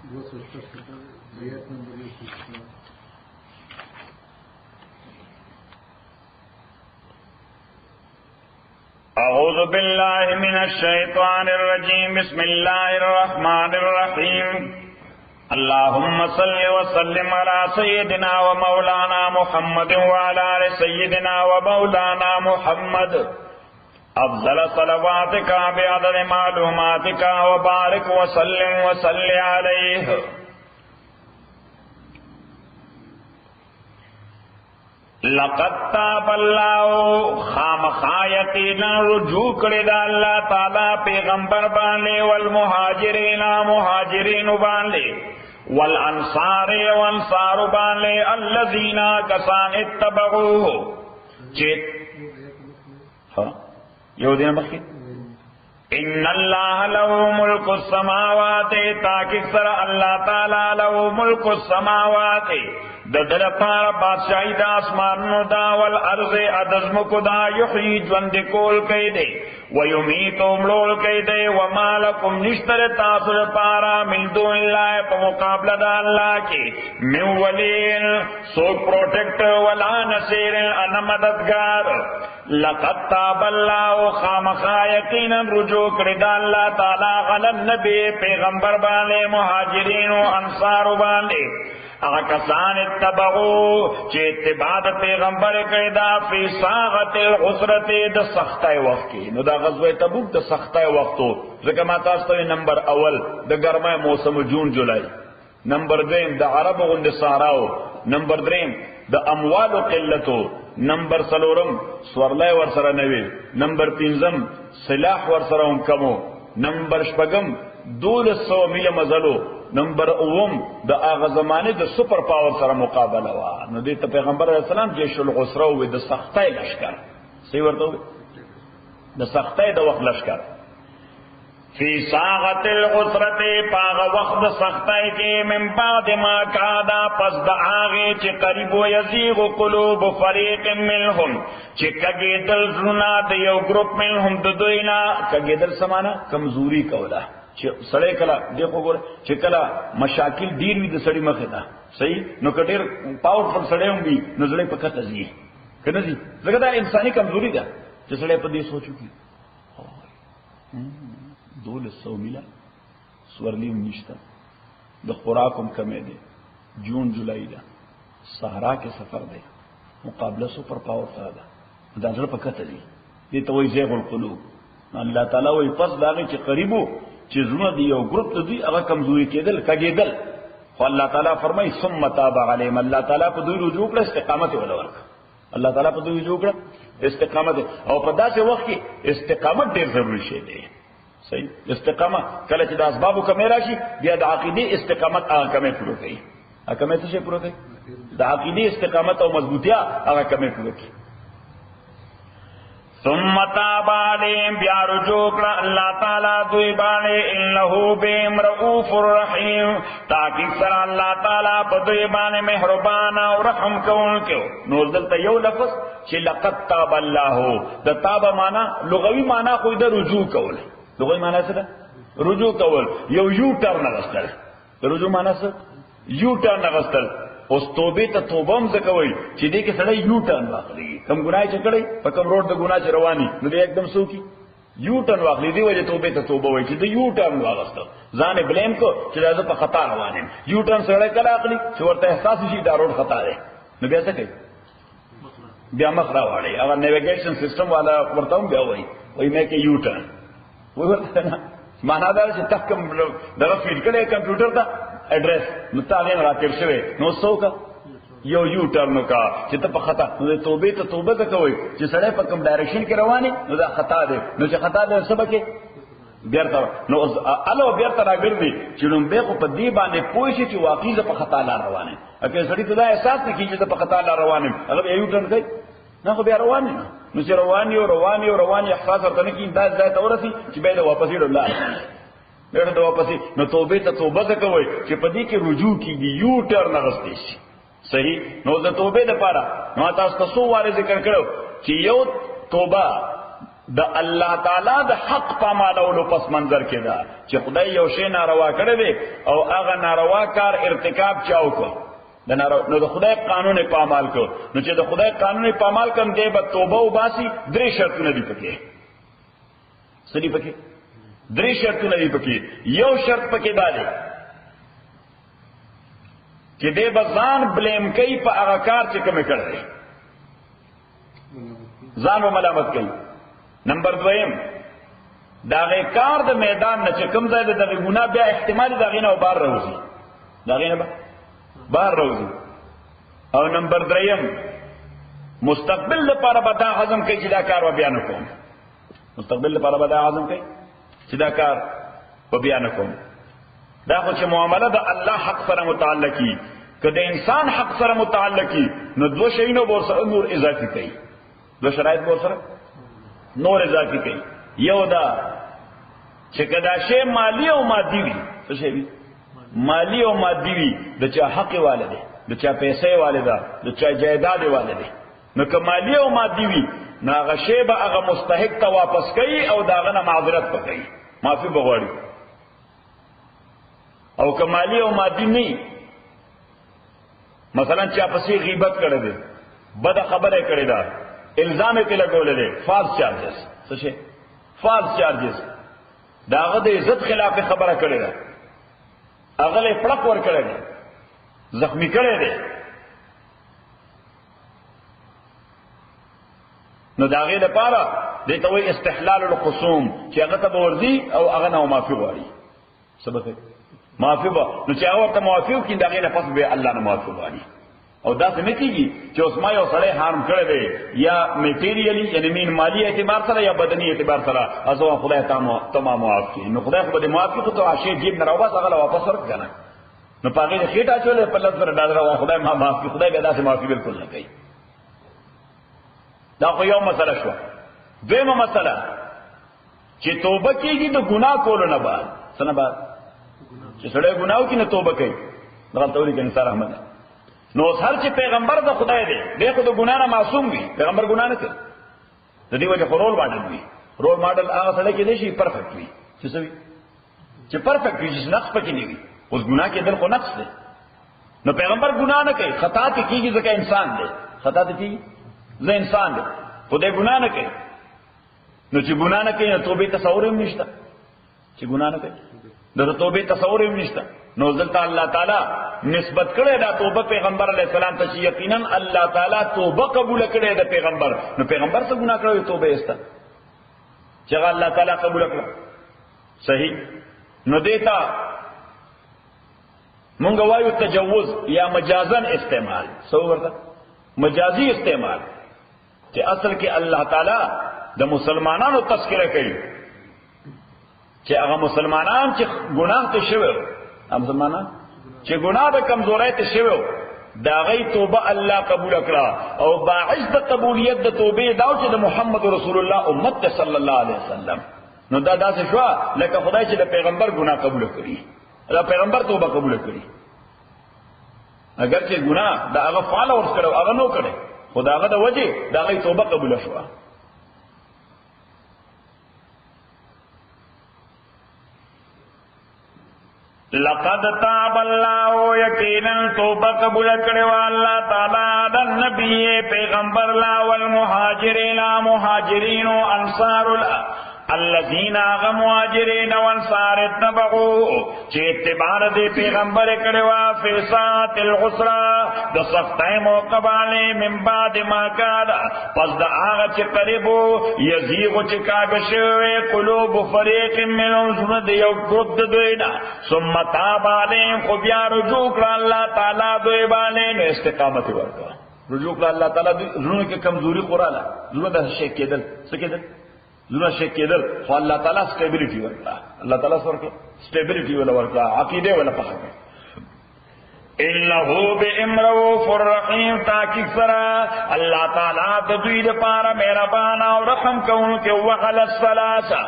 اعوذ باللہ من الشیطان الرجیم بسم اللہ الرحمن الرحیم اللہم صل وسلم علی سیدنا و مولانا محمد وعلی آل سیدنا و مولانا محمد افضل صلواتک بعدد معلوماتک وبارک وسلم وصل علیہ. لقد تاب اللہ خامخا یقینا رجوع کرے دا اللہ تعالی پیغمبر باندے والمہاجرین مہاجرین باندے والانصار وانصار باندے الذین کسان اتبعوه چیت یو دین بخی ان اللہ له ملک السماوات تاکہ سر اللہ تعالی له ملک السماوات ددل پار بادشاہی دا اسمانو دا والارض ادزمکو دا یحیی جوند کول کئی دے ویمیت املول کئی دے وما لکم نشتر تاثر پارا من دون اللہ پا مقابلہ دا اللہ کی من ولین سوک پروٹیکٹ ولا نصیر ان مددگار. لقد تاب اللہ خامخا یقینا رجوع کردا اللہ تعالی علی النبی پیغمبر باندے مہاجرین و انصار باندے اگر کسان اتبعو چی اتباع پیغمبر کردا فی ساغت العسرت دا سختای وقت کی. نو دا غزوہ تبوک دا سختای وقتو ذکر ما تاستوی نمبر اول دا گرمای موسم جون جولائی، نمبر دویم دا عرب غند ساراو، نمبر دریم دا اموال و قلتو، نمبر سلورم سورلای ورسره نوی، نمبر پینزم سلاح ورسره هم کمو، نمبر شپگم 200 میل مزلو، نمبر اوم دا آغا زمانه دا سپر پاور سره مقابله وا. نو دیتا پیغمبر علیہ السلام جیش العسره ہوئی دا سختای لشکر سی ورطا ہوئی دا سختای دا وقت لشکر فی ساغت العسرت پاغ وقت سختائی کی من بعد ما کادا پس دا آغی چی قریب و یزیغ قلوب فریق منهم چی کگی دل زنا دا یو گروپ منهم ددوینا کگی دل سمانا کمزوری کولا چی سڑے کلا دیکھو گولا چی کلا مشاکل دیر وی دا سڑی مخی دا صحیح نو کٹیر پاورفل سڑے ہوں بھی نو سڑے پا کت ازی کنا زی زکر دا انسانی کمزوری دا چی سڑے پا دیس ہو چکی 200 میلا سورلیم نشتا دا خوراکم کمے دے جون جولائی دا سہرا کے سفر دے مقابلہ سپر پاور تا دا دا جل پکت دی دیتا وی زیغ القلوب. اللہ تعالیٰ وی پس داغی چی قریبو چی زنہ دی یو گروپ دی اگا کمزوری کے دل کگی دل خو اللہ تعالیٰ فرمائی ثم تاب علیم. اللہ تعالیٰ پا دوی رجوع کرا استقامت والا ورکا. اللہ تعالیٰ پا دوی رجوع کرا استقامت او پا دا سے وقت کی استقامت دیر ضروری شے دے صحیح. استقامت کله چې د اسبابو کمی راشي بیا د عقیدې استقامت هغه کمی پوره کوي. هغه کمی څه شي پوره کوي؟ د عقیدې استقامت او مضبوطیا هغه کمی پوره کوي. ثم تاب علیہم بیا رجوع کړه الله تعالی دوی باندې انه بهم رؤوف الرحیم تاکي سره الله تعالی په دوی باندې مهربان او رحم کوونکی. نو دلته یو لفظ چې لقد تاب الله د تاب معنا لغوي معنا خو د رجوع کول. لغوی معنی څه ده؟ رجوع کول. یو یو ټرن غستل. رجوع معنی څه؟ یو ټرن غستل. اوس توبه ته توبه هم ځکوي چې دې کې سړی یو ټرن واخلي. کوم ګناه چې کړی په کوم روډ د ګناه چې رواني نو دې एकदम سوکي یو ټرن واخلي. دی وجه توبه ته توبه وایي چې دې یو ټرن واغستل. ځان بلیم کو چې دا په خطا روان یم. یو ټرن سړی کله اخلي چې ورته احساس شي دا روډ خطا دی نو بیا څه کوي؟ بیا مخ راوړي. هغه نیویګیشن سیستم والا ورته بیا وایي مې کې یو ټرن مانا دا چې تحکم دغه فیډ کړي کمپیوټر ته ایڈریس نو تاغه راتیر شوی نو څوک یو ټرن کا چې ته په خطا نو توبه ته توبه کوي چې سړی په کوم ډایرکشن کې رواني نو دا خطا دی. نو چې خطا دی سبا کې بیرته نو الو بیرته راګرځي چې نو به په دې باندې پوه شي چې واقعي په خطا لار روانه. اګه سړی ته دا احساس نه کیږي چې په خطا لار روانه هغه یو ټرن کوي نه خو بیا روانه نو چې رواني احساس ورته نه کیږي دا ځای ته ورسي چې به واپس یې الله بیرته د واپسی نو توبه ته توبه کوي چې په دې کې رجوع کیږي یو ټرن غستې شي صحیح. نو د توبه لپاره نو تاسو څو واره ذکر کړو چې یو توبه د الله تعالی د حق پامالولو پس منظر کې دا چې خدای یو شی ناروا کړی دی او هغه ناروا کار ارتکاب چاو کو نو د خدای قانون پامال کو نو چې د خدای قانون پامال کوم دی به توبه وباسي درې شرطونه دي پکې سړي پکې درې شرطونه دي پکې یو شرط پکې دا دی چې دې بزان بلیم کوي په هغه کار چې کوم کړی ځان و ملامت کوي نمبر دویم داغه کار د میدان نه چې کوم ځای د دغه ګناه بیا احتمال دغه نه بار راوځي دغه نه بار راوځي او نمبر دریم مستقبل لپاره به دا عزم کوي چې دا کار و بیان کوم مستقبل لپاره به دا عزم کوي چې دا کار و بیان کوم دا خو چې معامله د الله حق سره متعلقي کله انسان حق سره متعلقي نو دو شیونو ورسره نور اضافي کوي دو شرایط ورسره نور اضافي کوي یو دا چې کدا شی مالی او مادي وي څه شی وي مالی او مادي وي د چا حق والده د چا پیسې والده د چا جایداد والده نو که مالی او مادي وي نو هغه شی به هغه مستحق ته واپس کوي او داغه نه معذرت وکړي معافي بغواړي او که مالی او مادي نه مثلا چا پسې غیبت کړی دی بد خبره کړی ده الزام یې لګولې دي فالس چارجز څه شي فالس چارجز داغه د عزت خلاف خبره کړې ده هغه له پړق ور کړې ده زخمی کړې ده نو داغه لپاره دته وی استحلال الخصوم چې هغه ته ورځي او هغه نه معافي غواړي سبب معافي به نو چې هغه ته معافي وکړي داغه لپاره به الله نه معافي غواړي او دا څه نکېږي چې اوس ما یو سړی حرام کړی دی یا میټیریلی یعنی مین مالی اعتبار سره یا بدني اعتبار سره ازو خدای تمام معاف کړي نو خدای خو به معاف کړي ته عاشق جیب نه راوباس هغه واپس ورکړه نو پاګې خېټه چولې په لږ سره ډاډه راو خدای ما معاف کړي خدای به داسې معافي بالکل نه کوي دا خو یو مسله شو دویمه مسله چې توبه کېږي د ګناه کولو نه بعد څنګه بعد چې سړی ګناه وکړي نه توبه کوي دا ټول کې انصار احمد نو هر چې پیغمبر د خدای دی دغه د ګناه نه معصوم وي پیغمبر ګناه نه کوي د دې وجه رول ماډل وي رول ماډل هغه سره کې دی چې پرفیکټ وي څه وي چې پرفیکټ وي چې نقص پکې نه وي اوس ګناه کې دل خو نقص دی نو پیغمبر ګناه نه کوي خطا ته کیږي ځکه انسان دی خطا ته کیږي زه انسان دی خدای ګناه نه کوي نو چې ګناه نه کوي توبه تصور هم نشته چې ګناه نه کوي د توبه تصور هم نشته نو ځکه الله تعالی نسبت کړي دا توبه پیغمبر علیه السلام ته چې یقینا الله تعالی توبه قبول کړي د پیغمبر نو پیغمبر څه ګناه کړو توبه ایسته چې الله تعالی قبول کړ صحیح نو دیتا مونږ وایو تجوز یا مجازن استعمال سو ورته مجازي استعمال چې اصل کې الله تعالی د مسلمانانو تذکرہ کوي چې هغه مسلمانان چې ګناه ته شوی مسلمانان چې ګناه به کمزورۍ ته شوی دا غي توبه الله قبول کړه او باعث د قبولیت د توبې دا چې د محمد رسول الله امت صلی الله علیه وسلم نو دا داسې شو لکه خدای چې د پیغمبر ګناه قبول کړي دا پیغمبر توبه قبول کړي اگر چې ګناه دا هغه فالوورز کړو هغه نو کړي خدای هغه د وجه دا غي توبه قبول شو لقد تاب الله یقینا توبه قبول کړو الله تعالی د نبی پیغمبر لا والمهاجرین مهاجرین انصار الذين مهاجرين وانصار اتبعوا چې اتباع دې پیغمبر کړو په ساعت العسرا د سختۍ موقع باندې من بعد ما کاد پس د هغه چې قریبو یزیغ چې کاږ شوی قلوب فريق منهم زند یو ګد دوینا ثم تاب علیهم خو بیا رجوع کړ الله تعالی دوی باندې استقامت ورکړه رجوع کړ الله تعالی زړونو کې کمزوري قراله زړه د شک کېدل څه کېدل زړه شک کېدل خو الله تعالی سټیبیلیټي ورکړه الله تعالی ورکړه سټیبیلیټي ولا ورکړه عقیده ولا فهم انه بامرؤوف الرحیم تاکي سرا الله تعالی د دوی لپاره مهربان او رحم کوونکی وحل الثلاثه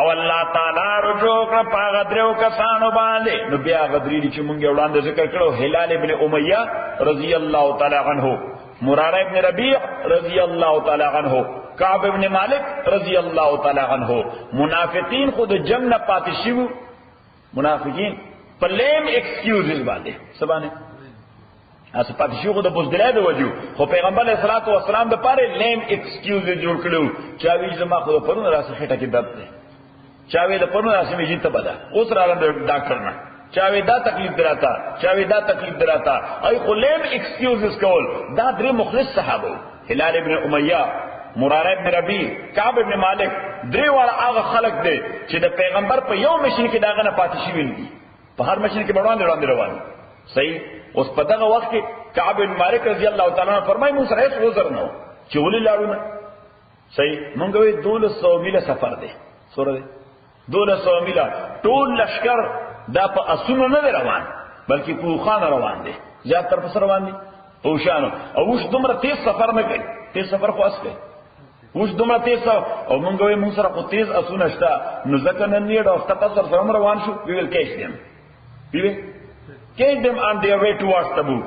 او الله تعالی رجوع کړ په درو کسانو باندې نو بیا غدری چې مونږ وړاندې ذکر کړو هلال ابن امیہ رضی الله تعالی عنہ مرارہ ابن ربیع رضی الله تعالی عنہ کعب ابن مالک رضی اللہ تعالی عنہ منافقین خود جنگ نہ پاتې شو منافقین په لیم ایکسکیوزز باندې سبانه اس پاتې شو د بوزدلای د وجو خو پیغمبر علیه الصلاۃ والسلام د پاره لیم ایکسکیوزز جوړ کړو چاوی زما خو پرونه راسه خټه کې درد دی چاوی د پرونه راسه می جیت بدا اوس را ډاکټر نه چاوی دا تکلیف دراتا چاوی دا تکلیف دراتا ای خو لیم ایکسکیوزز کول دا درې مخلص صحابه هلال ابن امیہ مراره ابن ربیع کعب ابن مالک درې واړه هغه خلق دي چې د پیغمبر په یو مشن کې داغه نه پاتې شوی دي په هر مشن کې وړاندې روان صحیح اوس په دغه وخت کې کعب بن مالک رضی الله تعالی عنہ فرمایي موږ سره هیڅ عذر نه چې ولې لاړو نه صحیح مونږ وی 1200 میله سفر دی سره دی 1200 میله ټول لشکر دا په اسونو نه روان بلکې په خوانه روان دي زیات تر پس روان دي او شانو او وش دومره تیز سفر نه کوي تیز سفر خو اسکه وش دومره تیز او مونږ وی موږ سره خو تیز اسونه شته نو ځکه نن نیډ او تاسو سره روان شو وی ویل کېښ دیم Take them on their way towards Tabuk.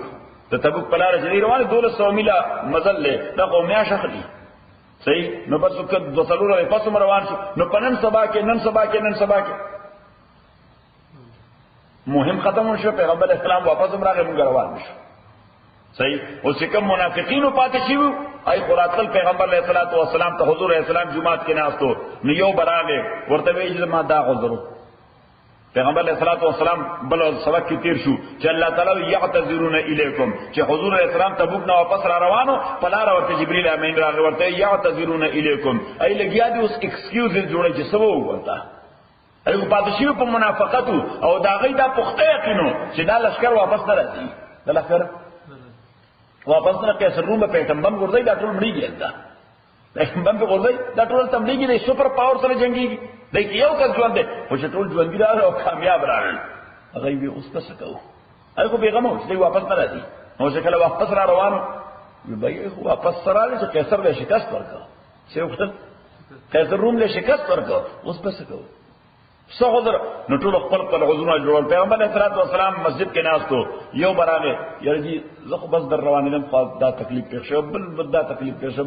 The Tabuk پلاره چې روان 1200 میله مزل له دا قومیا شخصي صحیح نو بس وکړه د څلورو پاسو روان شو نو پنن سبا کې مهم ختم شو پیغمبر اسلام واپس راغی موږ روان شو صحیح او چې کوم منافقینو پاتې شو ای قراتل پیغمبر علیه الصلاۃ والسلام ته حضور اسلام جمعات کې ناستو نو یو براغه ورته وی چې ما دا غزرو پیغمبر علیہ الصلوۃ والسلام بل سبق کی تیر شو چې الله تعالی یعتذرون الیکم چې حضور علیہ السلام تبوک نه واپس را روانو پلار ورته جبرئیل امین را ورته یعتذرون الیکم ای لګیا دي اوس ایکسکیوزز جوړه چې سبو ورته ای په پاتشیو په منافقت او دا غي دا پخته یقینو چې دا لشکر واپس نه راځي دا لشکر واپس نه کیسه روم په ټمبم ورځي دا ټول مړی ګلدا بم په ورځي دا ټول تبلیغي دي سپر پاور سره جنگي دي یو کس ژوند دي خو چې ټول ژوند دي او کامیاب راغلي هغه به اوس څه کوو هغه به غمو چې واپس نه راځي نو چې کله واپس را روانو به واپس سره راځي چې قیصر له شکست ورکړه څه وخت قیصر روم له شکست ورکړه اوس څه کوو څه حضور نو ټول خپل غزونه جوړول پیغمبر علیه الصلوۃ والسلام مسجد کې ناستو یو براغه یرجی زه خو بس در روانم خو دا تکلیف پیښ شو بل دا تکلیف پیښ شو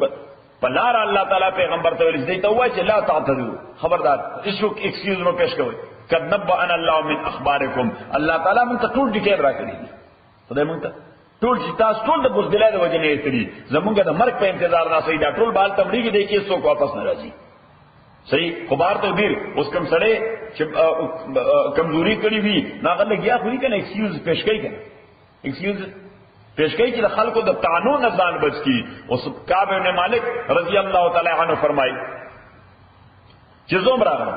پلار الله تعالی پیغمبر ته ویل دي ته وای چې لا تعتذروا خبردار هیڅ ایکسکیوز نو پیش کوي قد نبأنا الله من اخبارکم الله تعالی موږ ته ټول ډیټیل راکړي خدای موږ ته ټول چې تاسو ټول د بوزدلای د وجه نه کړی زمونږ د مرګ په انتظار نه سي دا ټول بال تبلیغ دی کې څوک واپس نه راځي صحیح خبر تدبیر اوس کوم سره چې کمزوري کړی وي ناغه لګیا خوري کنه ایکسکیوز پیش کوي کنه ایکسکیوز پیش کوي چې خلکو د قانون نه ځان بچ کی اوس کعب بن مالک رضی الله تعالی عنہ فرمایي چې زوم راغله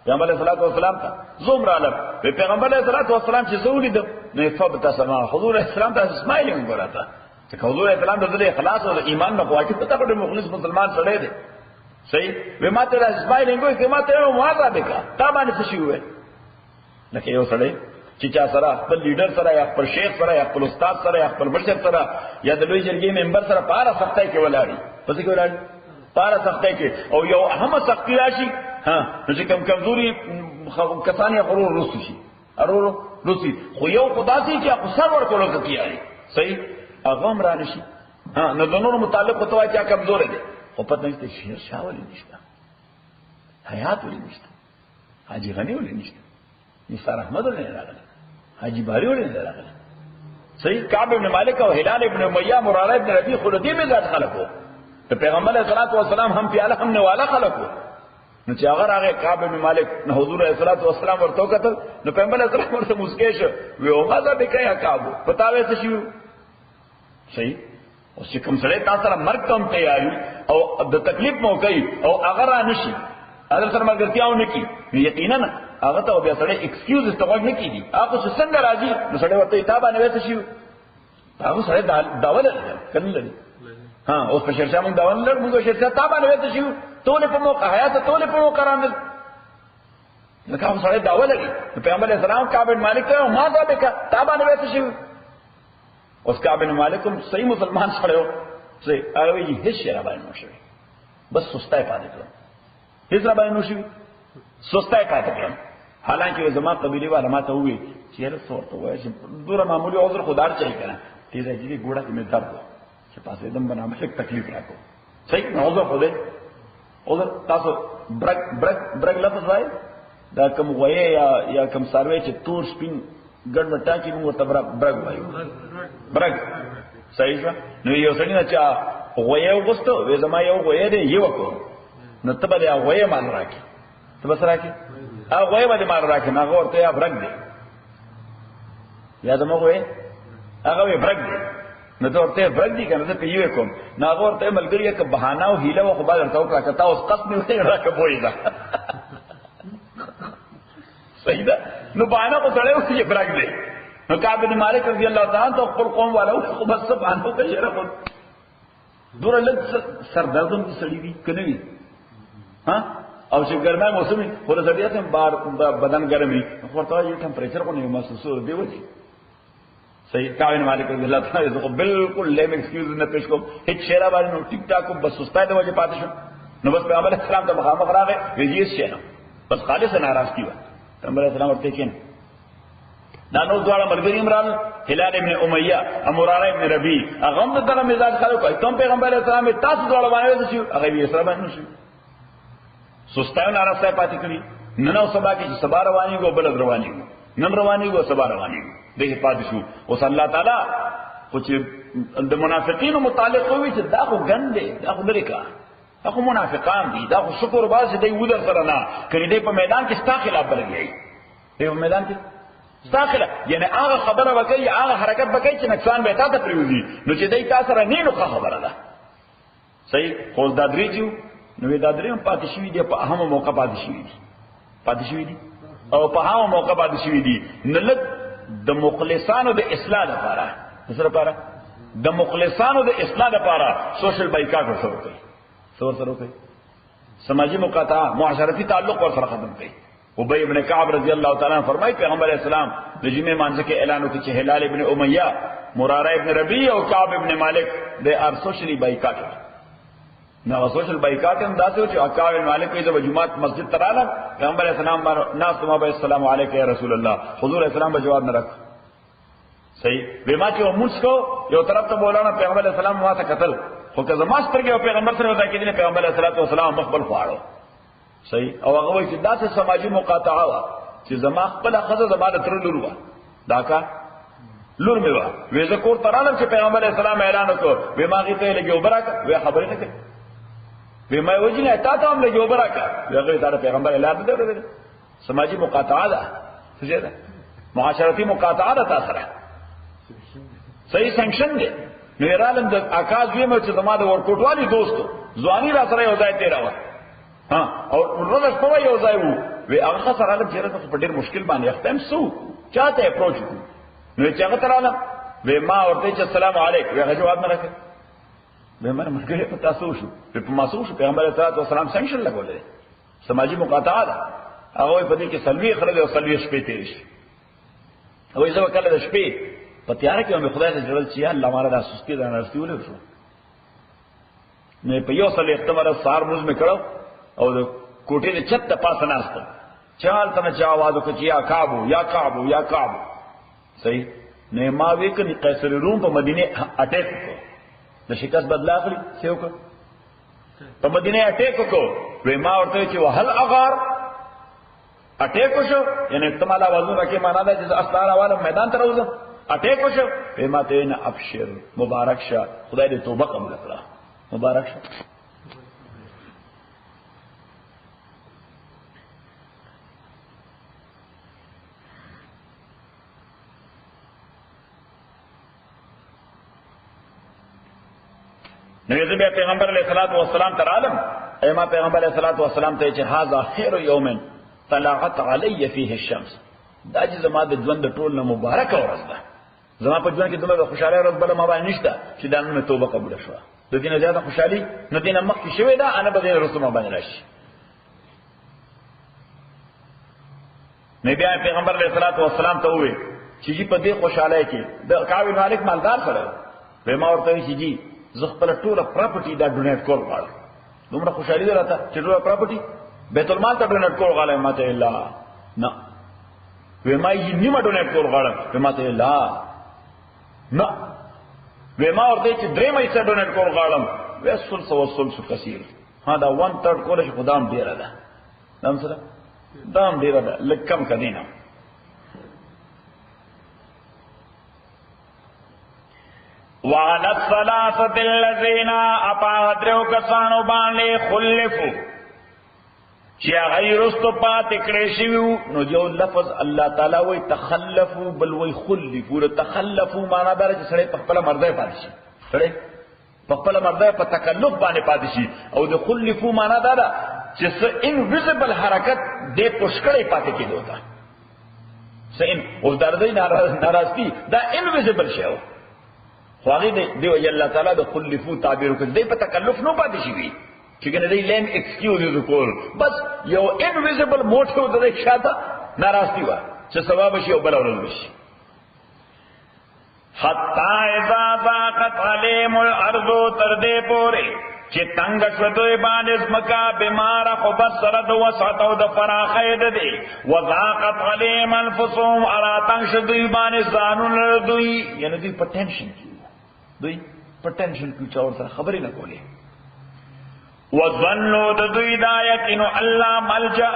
پیغمبر علیہ الصلوۃ والسلام ته زوم راغله پیغمبر علیہ الصلوۃ والسلام چې زولید نه فبت سما حضور اسلام ته اسماعیل ګورته چې حضور اسلام د اخلاص او ایمان نه واقع ته په مخلص مسلمان سره دی صحیح و ماته د اسماعیل ګوي چې ماته موازه وکړه تا باندې څه شي وې لکه یو سړی چې چا سره خپل لیډر سره یا خپل شیخ سره یا خپل استاد سره یا خپل مرشد سره یا د لوی جرګې ممبر سره پاره سختای کې ولاړی پس کې ولاړی پاره سختای کې او یو اهم سختی راشي ها نو چې کم کمزوري کسانی غرور رسو شي ارور رسي خو یو خداسي چې اقصر ور کولو کیږي صحیح اغم را نشي ها نو د نور متعلق ته وایي چې کمزور دي خو پته نشته شیر شاول نشته حیات ولې نشته حاجی غنی ولې نشته نثار احمد ولې راغله حاجی باری ولې راغله صحیح کعب بن مالک او هلال ابن امیہ مراره ابن ربیع خلدی میں ذات خلقو ته پیغمبر علیہ الصلوۃ والسلام هم پیاله هم نه والا خلقو نو چې هغه راغی کعب بن مالک نو حضور علیہ الصلوۃ والسلام ورته کتل نو پیغمبر علیہ السلام ورته مسکیش وی او غذا بکیا کعب پتاوي څه شو صحیح او چې کوم سره تاسو سره مرګ ته تیاری او د تکلیف مو کوي او هغه را نشي هغه سره مرګتیاو نکی یقینا هغه ته بیا سره ایکسکیوز استعمال نه کیږي هغه څنګه راځي نو سره ورته کتابه نه وته شي هغه سره داول کنه لري ها اوس په شرشا موږ داول لر موږ شرشا کتابه نه وته شي ټول په موقع حیات ټول په موقع راندل نو هغه سره داول لري پیغمبر اسلام کعب بن مالک ته ما دا به کتابه نه وته شي اوس کعب بن مالک هم صحیح مسلمان سره و صحیح هغه یې هیڅ شی را باندې نشوي بس سستای پاتې کړو هیڅ را باندې نشوي سستای پاتې کړو حالانکه زما قبيله والا ما ته وی چې هر څورته وای چې دوره معمولی عذر خدار چي کنه تیزه دې ګوړه کې مې درد چې پاسې دم بنا مې تکلیف راکو صحیح نوځه خو دې او تاسو برګ لفظ وای دا کوم وایي یا کوم سروي چې تور سپین ګډ وټا کې موږ ته برګ وایو برګ صحیح ده. نو یو سړی نه چا وایي وګستو وې زما یو وایي دی یو کو نو ته به دا وایي مان راکې ته بس راکې هغه وایي باندې مان راکې نه ورته یا برګ دی یا زما وایي هغه وایي برګ دی نو ته ورته برګ دی کنه ته پیوې کوم نه هغه ورته ملګری یک بهانه او هیله او خو بل ورته وکړه کته اوس قصد نه وته راکې وایي دا صحیح ده. نو بهانه کو سره وایي برګ دی. نو کعب بن مالک رضی اللہ تعالیٰ تو خپل قوم والو خو بس باندې ته شره خو دور لږ سردردم کی سړی دی کنه وی ها او چې ګرمه موسم خو زړیات بار بدن ګرمي خو ته یو ټمپریچر کو نه محسوس دی وځي صحیح. کعب بن مالک رضی اللہ تعالیٰ تو بالکل لیم ایکسکیوز نه پیش کوم هیڅ شیرا باندې نو ټیک ټاک بس سستای د وجه پاتې شو نو بس پیغمبر اسلام ته مخامخ راغی ویږي شي نو بس خالص ناراض کیو پیغمبر اسلام ورته کین نانو دوړه ملګری عمران هلال ابن امیہ امراره ابن ربی هغه هم دغه مزاج خلکو کوي تم پیغمبر اسلام تاسو دوړه باندې شو هغه یې سره باندې شو سستای ناراضه پاتې کړی نن او سبا کې سبا رواني کو بل رواني نن رواني کو سبا رواني دغه پاتې شو او الله تعالی خو چې د منافقینو متعلق وي چې دا خو ګنده دا خو لري کا دا خو منافقان دي دا خو شکر باز دی ودر سره نه کړي دی په میدان کې ستا خلاف برګي دی په میدان کې داخله یعنی هغه خبره وکړي هغه حرکت وکړي چې نقصان به تاسو پریوزي نو چې دای تاسو سره نه نو خبره ده صحیح. خو دا دریجو نو دا دریم پاتې شوی دی په اهم موقع پاتې شوی دي او په اهم موقع پاتې شوی دي نلد د مخلصانو د اصلاح لپاره د مخلصانو د اصلاح لپاره سوشل بایکاټ ورسره کوي سماجی مقاطعه معاشرتی تعلق ورسره ختم کوي. ابی ابن کعب رضی اللہ تعالیٰ عنہ فرمائی پیغمبر علیہ السلام د جمعې مانځ کې اعلان وکړ چې هلال ابن امیہ مراره ابن ربیع او کعب ابن مالک they are socially boycotted. نو سوشل بایکاټ هم داسې و چې کعب ابن مالک یې د جمعات مسجد ته راغله پیغمبر علیہ السلام ناس ته به السلام علیک یا رسول الله حضور اسلام به جواب نه راک صحیح به ما چې موږ کو یو طرف ته بولانا پیغمبر علیہ السلام ما ته قتل خو که زماس پرګه پیغمبر سره ودا کېدل پیغمبر علیہ السلام مخبل فاړو صحیح. او هغه وایي چې دا څه سماجی مقاطعه وا چې زما خپل خزه زما د تر لور وا دا کا لور مې وا وې زه کور ترانم چې پیغمبر اسلام اعلان وکړ به ما غي ته لګي وبراک وې خبرې نه کړې به ما وجنه تا ته هم لګي وبراک هغه ته پیغمبر اعلان وکړ سماجی مقاطعه ده څه ده معاشرتی مقاطعه ده تاسو سره صحیح سنکشن دی. نو یرالم د اکاز ویمه چې زما د ورکوټوالي دوستو ځواني را سره یو ځای تیرا و او روزه کوه یو ځای وو وی هغه سره له چیرې ته په ډېر مشکل باندې ختم سو چاته اپروچ کو نو چې هغه تراله وی ما ورته چې السلام علیکم هغه جواب نه راکړ به ما مشکل په تاسو شو په ماسو شو پیغمبر صلی الله علیه وسلم سنکشن لګولې سماجی مقاطعه ده هغه په دې کې سلوي خلک او سلوي شپې تیرې شي او یې ځکه کله د شپې په تیار کې مې خدای ته جوړل چې الله ماره د سستی د نرستی ولې شو نه په یو سل اختمار سار موږ مې کړو او د کوټې د چت ته پاسه ناشته چال ته چا आवाज وکړي یا کعب صحیح. نه ما وکړي قیصر روم په مدینه اٹیک وکړ د شکست بدلا کړی څه وکړ په مدینه اٹیک وکړ وې ما ورته چې وهل اغار اٹیک وشو یعنی احتمال आवाजونه راکې معنا ده چې اسلام والو میدان ته راوځم اٹیک وشو وې ما ته نه ابشر مبارک شه خدای دې توبه قبول کړه مبارک شه. نو یې پیغمبر علیہ الصلوۃ والسلام تر عالم ایما پیغمبر علیہ الصلوۃ والسلام ته چې هاذا خیر یوم طلعت علی فیه الشمس دا چې زما د ژوند ټول نه مبارک ورځ ده زما په ژوند کې دومره خوشاله ورځ بل ما باندې نشته چې دا نن توبه قبول شوه د دې نه زیاته خوشحالي نه دینه مخکې شوې ده انا به دې رسول باندې راشي. نبی پیغمبر علیہ الصلوۃ والسلام ته وې چې جی په دې خوشاله کې د کعب بن مالک مالدار سره به ما ورته چې جی زه خپل ټوله پراپرټي دا ډونیټ کول غواړم دومره خوشحالي راته چې ټوله پراپرټي بیت المال ته ډونیټ کول غواړم ماته الا نه وې ما یې نیمه ډونیټ کول غواړم ماته الا نه وې ما ورته چې درې مې څه ډونیټ کول غواړم وې سلسله کثیر ها دا 1/3 کولای شي خدام ډیره ده دام سره دام ډیره ده لکم کدینه وعلى الثلاثة الذين أپادرو کسانو باندې خلفو چې غیر استو پات کړي شیو نو جو لفظ الله تعالی وی تخلفو بل وی خلفو تخلفو معنا دار چې سړی په خپل مرده پاتې شي سړی په خپل مرده په تکلف باندې پاتې شي او د خلفو معنا دا ده چې څه انویزیبل حرکت دې پښکړې پاتې کېدو تا څه او دردې ناراضي دا انویزیبل شی او خواږي دی الله تعالی د خلفو تعبیر کوي دې په تکلف نو پاتې شي چې کنه دې لین ایکسکیوز کول بس یو انویزیبل موټو د دې شاته ناراضي و چې ثواب شي او بل ورل شي حتا اذا ضاقت عليهم الارض تر دې پورې چې تنگ شوی باندې زمکا بیمار خو بسرد وسعتو د فراخید دی وضاقت عليهم انفسهم على تنگ شوی باندې ځانون دوی یعنی دوی پټنشن دوی پټنشن کی چا ورته خبرې نه کولې وظنوا دوی دا یقینو الله ملجا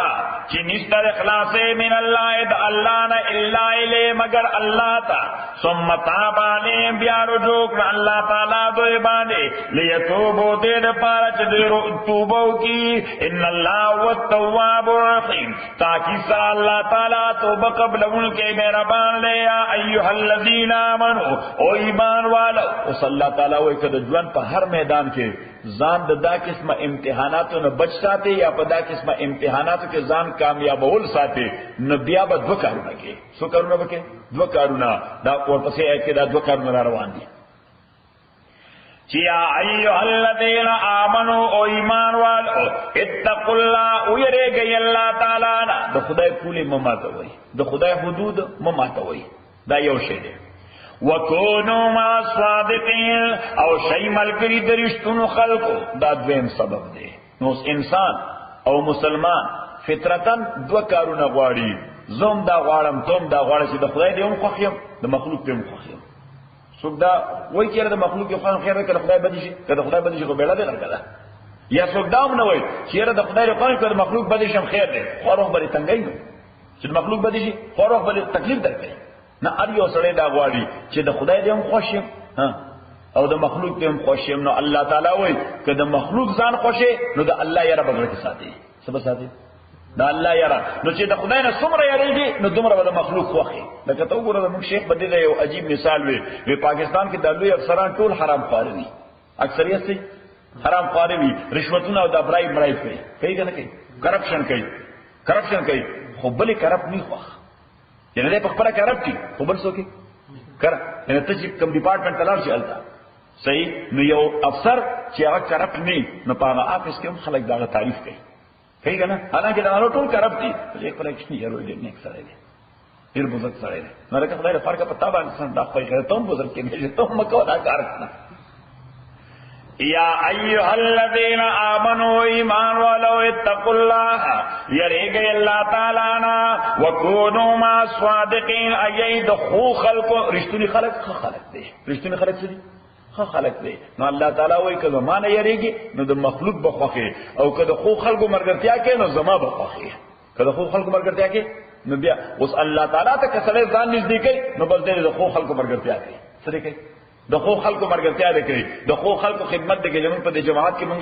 چې نشته اخلاص من الله د الله نه الا الی مگر الله تا ثم تاب علیهم بیا رجوع کړ الله تعالی دوی باندې لیتوبو دې د پاره چې دوی توبو کی ان الله هو التواب الرحیم تاکي سره الله تعالی توبه قبلون کې مهربان دی یا ایها الذین آمنوا او ایمان والو او صلی الله تعالی وایي کده ژوند په هر میدان کې ځان د دا قسمه امتحاناتو نه بچ ساتي یا په دا قسمه امتحاناتو کې ځان کامیابول ساتي نو بیا به دوه کارونه کوي څو کارونه وکړي دوه کارونه دا ورپسې کې دا دوه کارونه روان دي چې یا ایها الذین آمنوا او ایمان والو اتقوا الله ويرګي الله تعالی نه د خدای پولی مماتوي د خدای حدود مماتوي دا یو شی دی وکونو ما صادقین او شی ملګری درشتونو خلقو دا دویم سبب دی نو انسان او مسلمان فطرتن دو کارونه غواړي زوم دا غواړم توم دا غواړم چې د خدای دی هم خوښیم د مخلوق دی هم خوښیم څوک دا وایي چې د مخلوق یو خان خیر کړه خدای بدی شي کله خدای بدی شي کو بیړه دی لرګه یا څوک دا نه وایي چې د خدای رقم کړه مخلوق بدی شم خیر دی خو روح بری تنګي چې مخلوق بدی شي خو روح بری تکلیف درکړي نه ار یو سره دا غواړي چې د خدای دې هم خوشیم او د مخلوق دې هم خوشیم نو الله تعالی وایي چې د مخلوق ځان خوشي نو د الله یاره بغیر کې ساتي سبا ساتي دا الله یاره نو چې د خدای نه څومره یریږي نو دومره د مخلوق خوخي لکه ته وګوره موږ شیخ بدی دی یو عجیب مثال وی پاکستان کې د لوی افسران ټول حرام خواري دي اکثریت سي حرام خواري وي رشوتونه او د برای کوي کنه کوي کرپشن کوي خو بلې کرپ نه خوخ یعنی دې په خپل کرپ کی خو بل څوک کر یعنی ته چې کوم ډپارټمنټ تلل شي الته صحیح نو یو افسر چې هغه کرپ نه نو په هغه آفس کې هم خلک دا تعریف کوي کنه حالانکه دا ټول کرپ دي چې خپل کې نه یو دې نه سره دي ډیر بزرګ سره دي نو لکه خدای فرق پتا باندې دا خو یې ته هم بزرګ کې نه ته هم کو دا کار کنه یا ایها الذین آمنوا ایمان والو اتقوا الله یریږي الله تعالی نا وکونوا مع الصادقین اید خو خلق رښتونی خلق دي رښتونی خلق څه دي خلق دي نو الله تعالی وایي کله ما نه یریږي نو د مخلوق بخوخي او کله خو خلق مرګرتیا کې نو زما بخوخي کله خو خلق مرګرتیا کې نو بیا اوس الله تعالی ته کله ځان نږدې کوي نو بل دې د خو خلق مرګرتیا کوي څه کوي د خو خلکو مرګتیا ده کوي د خو خلکو خدمت ده کوي په دې جماعت کې مونږ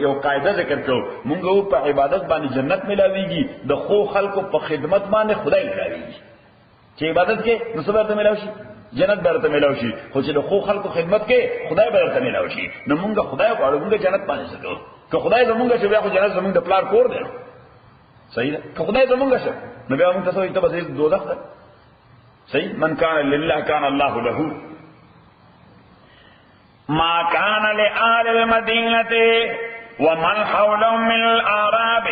یو قاعده ذکر کوو مونږ په عبادت باندې جنت ملاويږي د خو خلکو په خدمت باندې خدای ملاويږي چې عبادت کې نصبت ملاوي شي جنت برته ملاوي شي خو چې د خو خلکو خدمت کې خدای برته ملاوي شي نو مونږ خدای غواړو مونږ جنت باندې ځو که خدای زمونږ چې بیا خو جنت زمونږ د پلار کور دی صحیح ده که خدای زمونږ شه نو بیا مونږ تاسو ته به دوزخ ده صحیح من کان لله کان الله له ما كان لآل المدينة ومن حولهم من الأعراب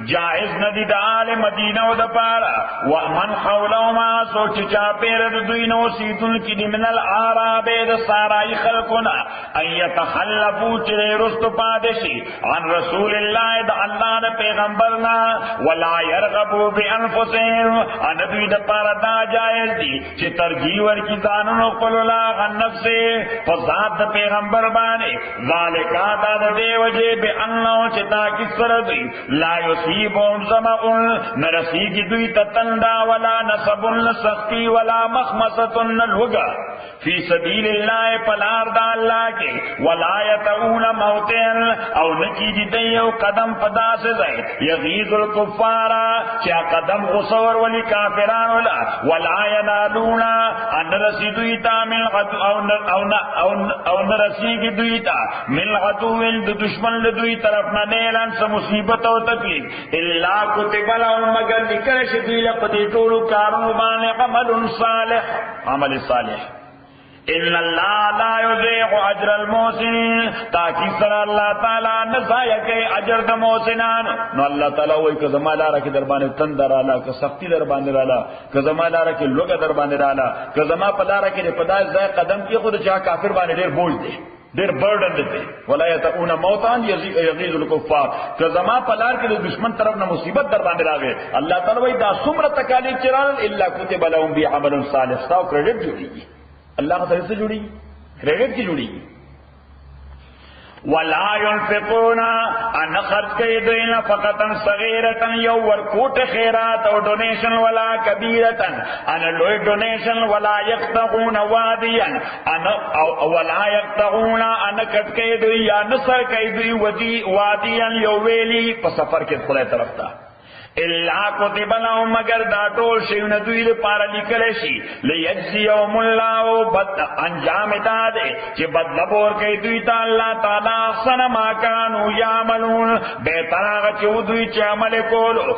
جائز ندی د آل مدینه و د پاره ومن حولهم الناس او چا پیر دوی نو سیدن کی دی من الاعراب د سارای خلقنا ان يتخلفوا چه رست پادشی عن رسول الله د الله د پیغمبرنا ولا يرغبوا بانفسهم ان دوی د پاره دا جایز دي چې ترجیح ورکی ځانونو خپل لا غن نفس فزاد د پیغمبر باندې ذالک دا د دی وجه به انه چې تا کی سره دی لا یصيبهم ظمأ نرسیږي دوی ته تندا ولا نصب سختی ولا مخمصه الوغا فی سبیل الله پلار دا الله کې ولا يتعون موتن او نکیږي د یو قدم پدا سے ځای یغیظ الکفار چې قدم غصور ولی کافرانو لا ولا ینالون ان رسیدوی تا من او نرسیږي دوی تا من عدو د دشمن له دوی طرف نه نیلان سم مصیبت او تکلیف الا کتب لهم مگر لیکل شي دوی له پدې ټولو کارونو باندې عمل صالح ان الله لا يضيع اجر المحسنين تاکي سره الله تعالی نه ضایع کوي اجر د محسنان نو الله تعالی وایي که زما لاره کې در باندې تندر رااله که سختی در باندې رااله که زما لاره کې لوګه در باندې رااله که زما په لاره کې په داس ځای قدم کې خود چا کافر باندې ډېر بوج دی ډېر برډن دی ولا يتقون موتان يغيظ الكفار که زما په لار کې د دشمن طرف نه مصیبت در باندې راغی الله تعالی وایي دا څومره تکالیف چرال الا كتب لهم بعمل صالح ساو کریډټ جوړیږي اللہ تعالی سے جڑی کریڈٹ کی جڑی ولا ينفقون ان خرج کئی دینا فقطا صغیرتا یو ورکوٹ خیرات او ڈونیشن ولا کبیرتا ان لوی ڈونیشن ولا یقتغون وادیا ان ولا یقتغون ان کٹ کئی دی یا نصر کئی دی وادیا یو ویلی پا سفر کے خلای طرف تا الا کتب لهم مگر دا ټول شیونه دوی لپاره لیکل شي لیجزیهم الله بد انجام داده چې بدله ورکوي دوی ته الله تعالی احسن ما كانوا يعملون بهتر هغه چې دوی چې عمل کولو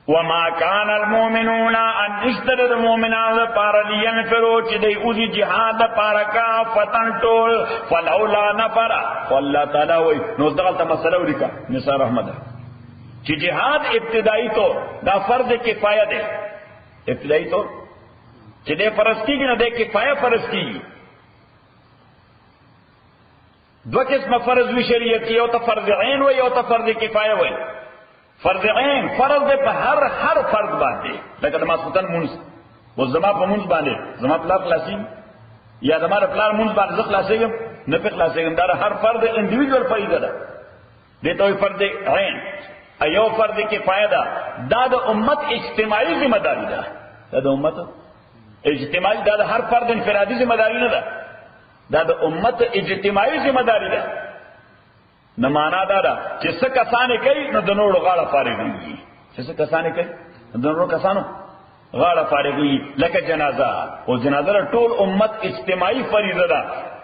وما كان المؤمنون ان اشتر المؤمنان لپاره لینفروا چې دی اوږي جهاد لپاره کافتن ټول فلولا نفر والله تعالی وایي نو دغه مسله ولیکه نثار احمد چې جهاد ابتدایي طور دا فرض کفایه ده ابتدایي طور چې دې فرض کیږي نه ده کفایه فرض کیږي دو قسم فرض وی شریعت یو ته فرض عین وي یو ته فرض کفایه وي فرض عین فرض دے پہ ہر فرض باندھے لیکن ما سلطان منز وہ زما پہ منز باندھے زما پلا خلاصی یا زما پلا منز باندھے زخ خلاصے گم نہ پہ خلاصے گم دارا ہر فرض انڈیویجول فریضہ دا دیتا ہوئی فرض عین ایو فرض کے فائدہ داد امت اجتماعی ذمہ داری دا داد امت اجتماعی داد ہر فرد انفرادی ذمہ داری نہ دا داد امت اجتماعی ذمہ داری دا نہ مانا دادا چې څه کسانې کوي نو د نورو غاړه فارغېږي چې څه کسانې کوي د نورو کسانو غاړه فارغېږي لکه جنازه او جنازه ټول امت اجتماعي فریضه ده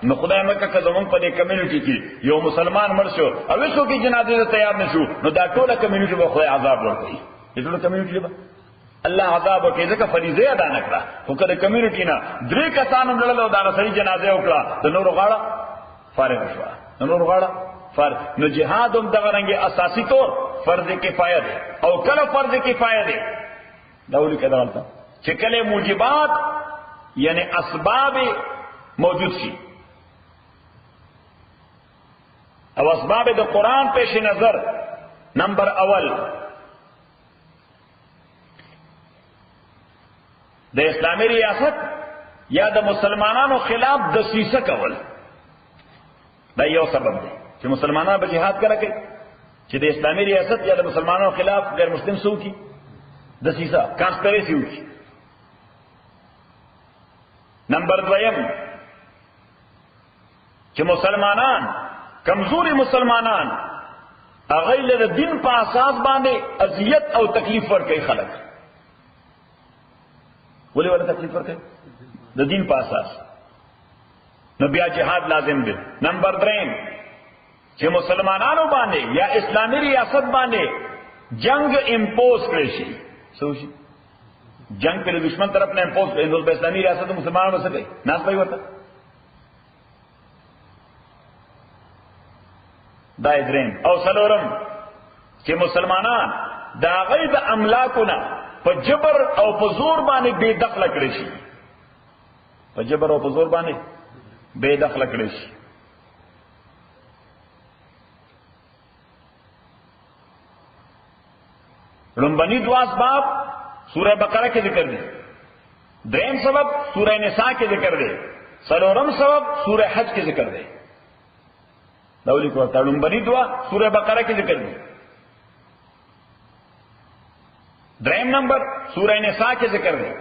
نو خدای مکه که زمونږ په دې کمیونټي کې یو مسلمان مړ شو او هیڅوک یې جنازې ته تیار نه شو نو دا ټوله کمیونټي به خدای عذاب ورکوي دې ټوله کمیونټي به الله عذاب ورکوي ځکه فریضه ادا نه کړه خو که د کمیونټي نه درې کسانو مړل او دا صحیح جنازه وکړه د نورو غاړه فارغه شوه د نورو غاړه فرض نو جهاد هم دغه رنګ اساسی طور فرض کفایه ده او کله فرض کفایه ده دا ولي کده غلطه چې کله موجبات یعنی اسباب موجود شي او اسباب د قران پیش نظر نمبر اول د اسلامي ریاست یا د مسلمانانو خلاف دسیسه کول دا یو سبب دی چې مسلمانان به جهاد کرا کوي چې د اسلامي ریاست یا د مسلمانانو خلاف غیر مسلم سو کی دسیسه کانسپیریسی وکړي نمبر دویم چې مسلمانان کمزوري مسلمانان هغه له دین په اساس باندې اذیت او تکلیف ورکوي خلک ولې ولا تکلیف ورکوي د دین په اساس نو بیا جهاد لازم دی نمبر دریم چې مسلمانانو باندې یا اسلامي ریاست باندې جنگ امپوز کړی شي سوچي جنگ په دشمن طرف نه امپوز کړي نو په اسلامي ریاست مسلمانانو سره کوي ناس پای ورته دا دریم او څلورم چې مسلمانان دا غي د املاکونه په جبر او په زور باندې بے دخل کړی شي، په جبر او په زور باندې بے دخل کړی شي. لومبني دو اسباب سورہ بقرہ کې ذکر دي، دریم سبب سورہ نساء کې ذکر دي، څلورم سبب سورہ حج کې ذکر دي. دولی کو لومبني دوا سورہ بقرہ کې ذکر دي، دریم نمبر سورہ نساء کې ذکر دي،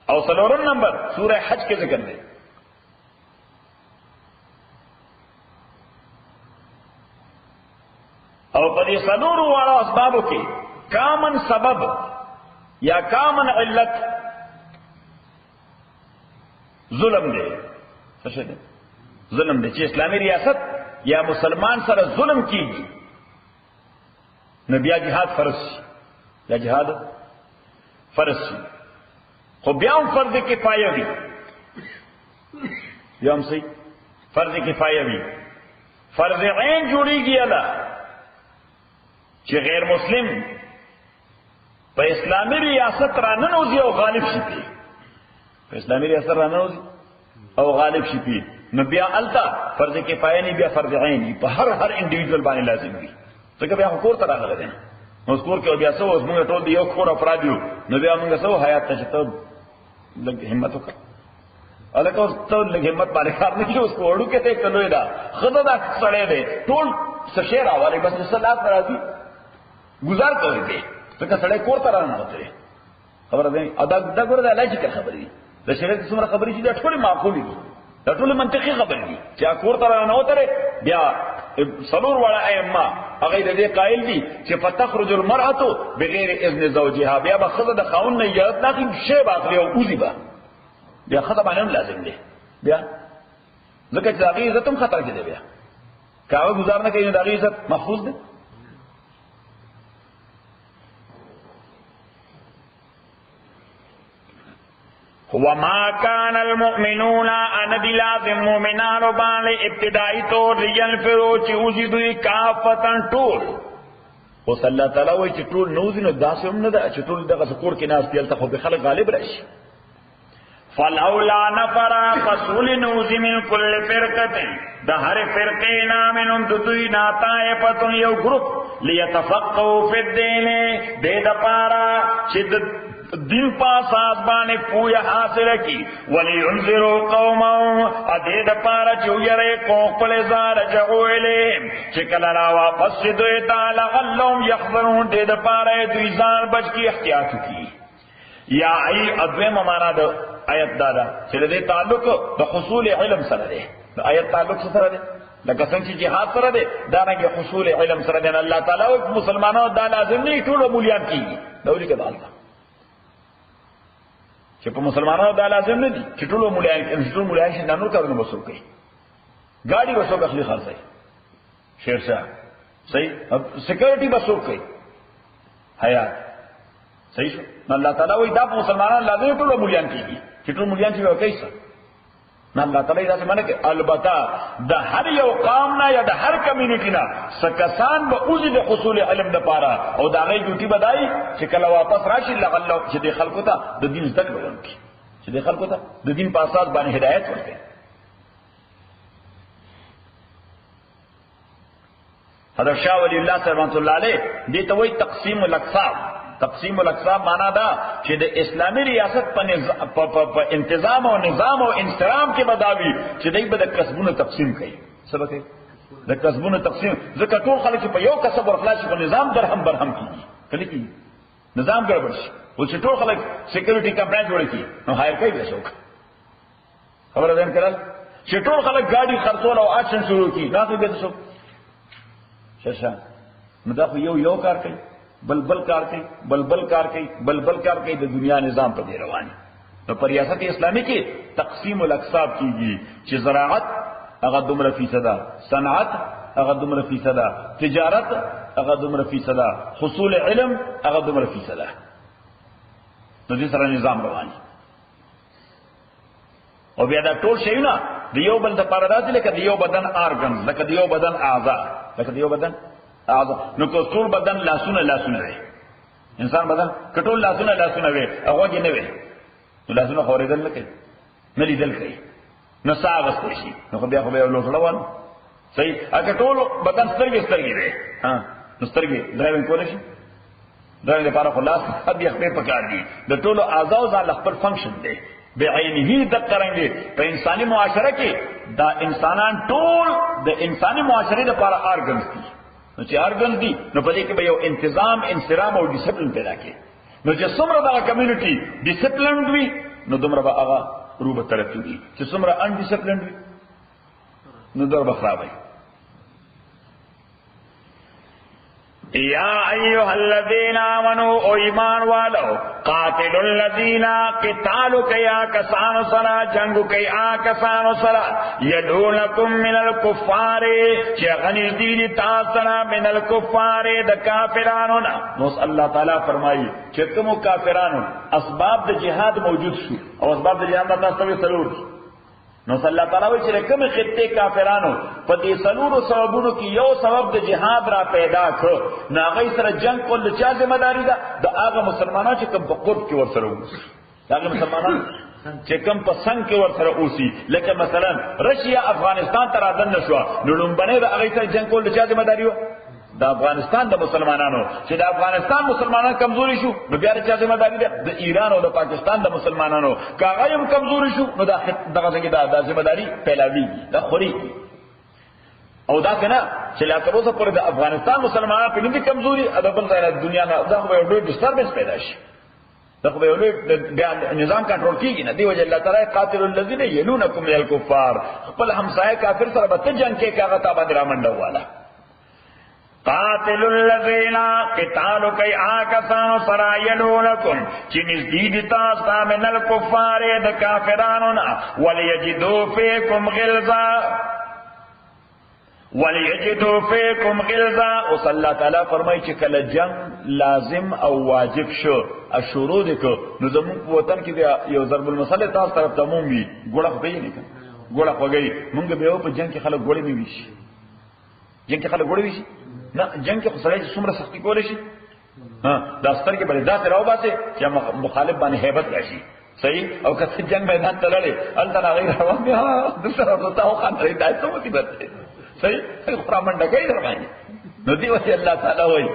او څلورم نمبر سورہ حج کې ذکر دي. او په دې څلورو واړو اسبابو کې کامن سبب یا کامن علت ظلم دی. څه دی؟ ظلم دی. چې اسلامي ریاست یا مسلمان سره ظلم کیږي نو بیا جهاد فرض شي، یا جهاد فرض شي، خو بیا هم فرض کفایه وي، بیا هم صحیح فرض کفایه وي. فرض عین جوړیږي الا چې غیر مسلم په اسلامي ریاست را ننوځي او غالب شي، په اسلامي ریاست را ننوځي او غالب شي، نو بیا التا فرض کفایه نه، بیا فرض عین په هر انډیویډوال باندې لازم وي. ځکه بیا کور ته راغلی دی، نو کور کې بیا څه اوس موږ ټول یو کور افراد یو، نو بیا موږ څه حیات ته چې ته لږ همت وکړه، الکه اوس ته لږ همت باندې کار نه کړي، اوس په وړو کې ته کلوې دا خدای دا سړی دی ټول څه شی راوړي، بس صلات راځي گزار کوي دی، ځکه سړی کور ته رانه وته خبره ده. ادا دا ګور د علاج کې خبرې دي، د شریعت څومره خبرې چې دا ټول معقول دي، دا ټول منطقي خبرې دي. چې کور ته رانه وته بیا څلور وړه ائمه هغه دې قائل دي چې فتخرج المرأة بغیر اذن زوجها، بیا به خزه د خاوند نه اجازه نه کوي شی باخلي او اوزي به بیا خزه باندې لازم دي، بیا ځکه چې هغه عزت هم خطر کې دی، بیا کاوه گزار نه کوي، دا عزت محفوظ ده. وما كان المؤمنون ان بلازم مؤمنان باندې ابتدائی طور ينفروا چې اوسې دوی کافتن ټول، او صلی الله تعالی وایي چې ټول نوځي، نو داسې هم نه ده چې ټول دغه کور کې ناس پیل ته خو به خلک غالب راشي. فلولا نفر فصول نوزی من کل فرقه، دا هر فرقه نامنم دوی ناتائفتن یو گروپ لیتفقهوا فی الدین، دے دا پارا چد دین پاساس بانے پویا حاصل کی، ولینذروا قومهم ادے دا پارا چو یرے قوم پلزار رجعوا الیہم چکل را واپس دوی تعالی غلهم یحضرون، دے دا پارا دوی زان بچ کی احتیاط کی. یا ای ادویم مانا دا آیت دادا چې دې تعلق د حصول علم سره دی، د آیت تعلق سره دی، لکه څنګه چې جهاد سره دی دا نه حصول علم سره دی. الله تعالی او مسلمانانو دا لازم نه ټول مولیان کیږي، دا ولي کې دالته چې په مسلمانانو دا لازم نه دي چې ټول مولیان ټول مولیان شي نه نور کارونه وسو کوي، ګاډي وسو اخلي خاصه شیرشاه صحیح، سکیورټي وسو کوي حیات صحیح شو. الله تعالی وایي دا مسلمانانو لازم ټول مولیان کیږي چې ټول مولیان چې وکړي څه نه. الله تعالی دا څه معنی کوي؟ البته د هر یو قوم نه یا د هر کمیونټی نه سکسان به اوزي د حصول علم د پاره او دا غي ډیوټي بدای چې کله واپس راشي لغلو چې د خلکو ته د دین زده کړو، چې د خلکو ته د دین په اساس باندې هدایت ورکړي. حضرت شاه ولی الله صاحب رحمۃ اللہ علیہ دې ته وایي تقسیم الاقسام. تقسیم الاقسام معنا دا چې د اسلامی ریاست په انتظام او نظام او انصرام کې بداوی چې دوی به د کسبونو تقسیم کوي. سبا کوي د کسبونو تقسیم، ځکه ټول خلک په یو کسب ورخلاص په نظام درهم برهم کیږي، کله کی نظام ګډوډ شي، او چې ټول خلک سکیورټي کمپاین جوړ کړي نو هایر کوي به څوک خبره ده کړل چې ټول خلک ګاډي خرڅول او اکشن شروع کړي نو به څوک ششه نو دا خو یو کار کوي، بلبل کار کوي، بلبل کار کوي، بلبل کار کوي، د دنیا نظام په دی رواني. نو پر ریاست اسلامی کې تقسیم الاقسام کیږي چې زراعت هغه دومره فیصده، صنعت هغه دومره فیصده، تجارت هغه دومره فیصده، حصول علم هغه دومره فیصده. نو دې سره نظام رواني. او بیا دا ټول شیونه د یو بل د پاره راځي، لکه د یو بدن ارګن، لکه د یو بدن اعضاء، لکه د یو بدن اعضاء. نو کو ټول بدن لاسونه دی، انسان بدل کټول لاسونه وي هغه کې نه وي نو لاسونه خورېدل نه کوي نه لیدل کوي نو ساغستې شي نو خو بیا خو به لوټړوان صحیح هغه ټول بدن سترګې وي ها نو سترګې ډرایوینګ کول شي ډرایوینګ لپاره خلاص بیا خپل پکار دي د ټولو اعضاء ځان خپل فنکشن دی بعینه د قرنګي په انساني معاشره کې دا انسانان ټول د انساني معاشره لپاره ارګنز دي نو چې ارګنز دي نو په دې کې به یو انتظام انصرام او ډیسپلین پیدا کړي نو چې څومره دا کمیونټي ډیسپلینډ وي نو دومره به هغه روبه ترقی وي چې څومره ان ډیسپلینډ وي نو دومره به خراب وي یا ایها الذین آمنوا او ایمان والو قاتلوا الذین قتالوا کیا کسانو سرا جنگو کیا کسانو سرا یدونکم من الکفار چې غنی دی تاسو من الکفار د کافرانو نو الله تعالی فرمایي چې کوم کافرانو اسباب د جهاد موجود شو او اسباب د جهاد تاسو ته ضرور نو صلی الله تعالی وی چې کوم خطه کافرانو په دې سلورو سببونو کې یو سبب د جهاد را پیدا کړ ناغې سره جنگ کول چا ذمہ داری ده د هغه مسلمانانو چې کوم په قرب کې ورسره وو هغه مسلمانانو چې کوم په څنګ کې ورسره اوسي لکه مثلا رشیا افغانستان ته راځن نشو نو لومبنه د هغه سره جنگ کول چا ذمہ داری و د افغانستان د مسلمانانو چې د افغانستان مسلمانان کمزوري شو نو بیا چا ذمہ داری ده د ایران او د پاکستان د مسلمانانو کاغه هم کمزوري شو نو دغه څنګه د ذمہ داری پیلاوی د خوري او دا کنه چې لا تر اوسه پر د افغانستان مسلمانانو په دې کمزوري د بل ځای د دنیا نه دا به ډېر ډیسټربنس پیدا شي دا به یو نظام کنټرول کیږي نه دی وجه الله تعالی قاتل الذين يلونكم من الكفار خپل همسایه کافر سره به جنگ کې کاغه تا باندې رامنډه واله قاتل الذین قتالوا کای آکسانو سرا یلونکم چې نزدې دي تاسو من الکفار د کافرانو نه وليجدوا فیکم غلظا او صلی الله تعالی فرمایي چې کله جنگ لازم او واجب شو اشورو دکو نو زموږ وطن کې یو ضرب المثل تاسو طرف ته مونږ وي ګوړه خو نه کړ ګوړه خوګي مونږ به په جنگ کې خلک ګوړې وي شي جنگ کې خلک ګوړې وي شي نه جنگ کې خسرای څومره سختی کولې شي ها داستر کې بلې ذات راو باسه چې مخالف باندې hebat راشي صحیح او کله جنگ میدان ته لړې الته غیر روان دي ها دسر ورته خو خان لري دایته مصیبت صحیح خرامن ډکې درمایي نو دی وسی الله تعالی وایي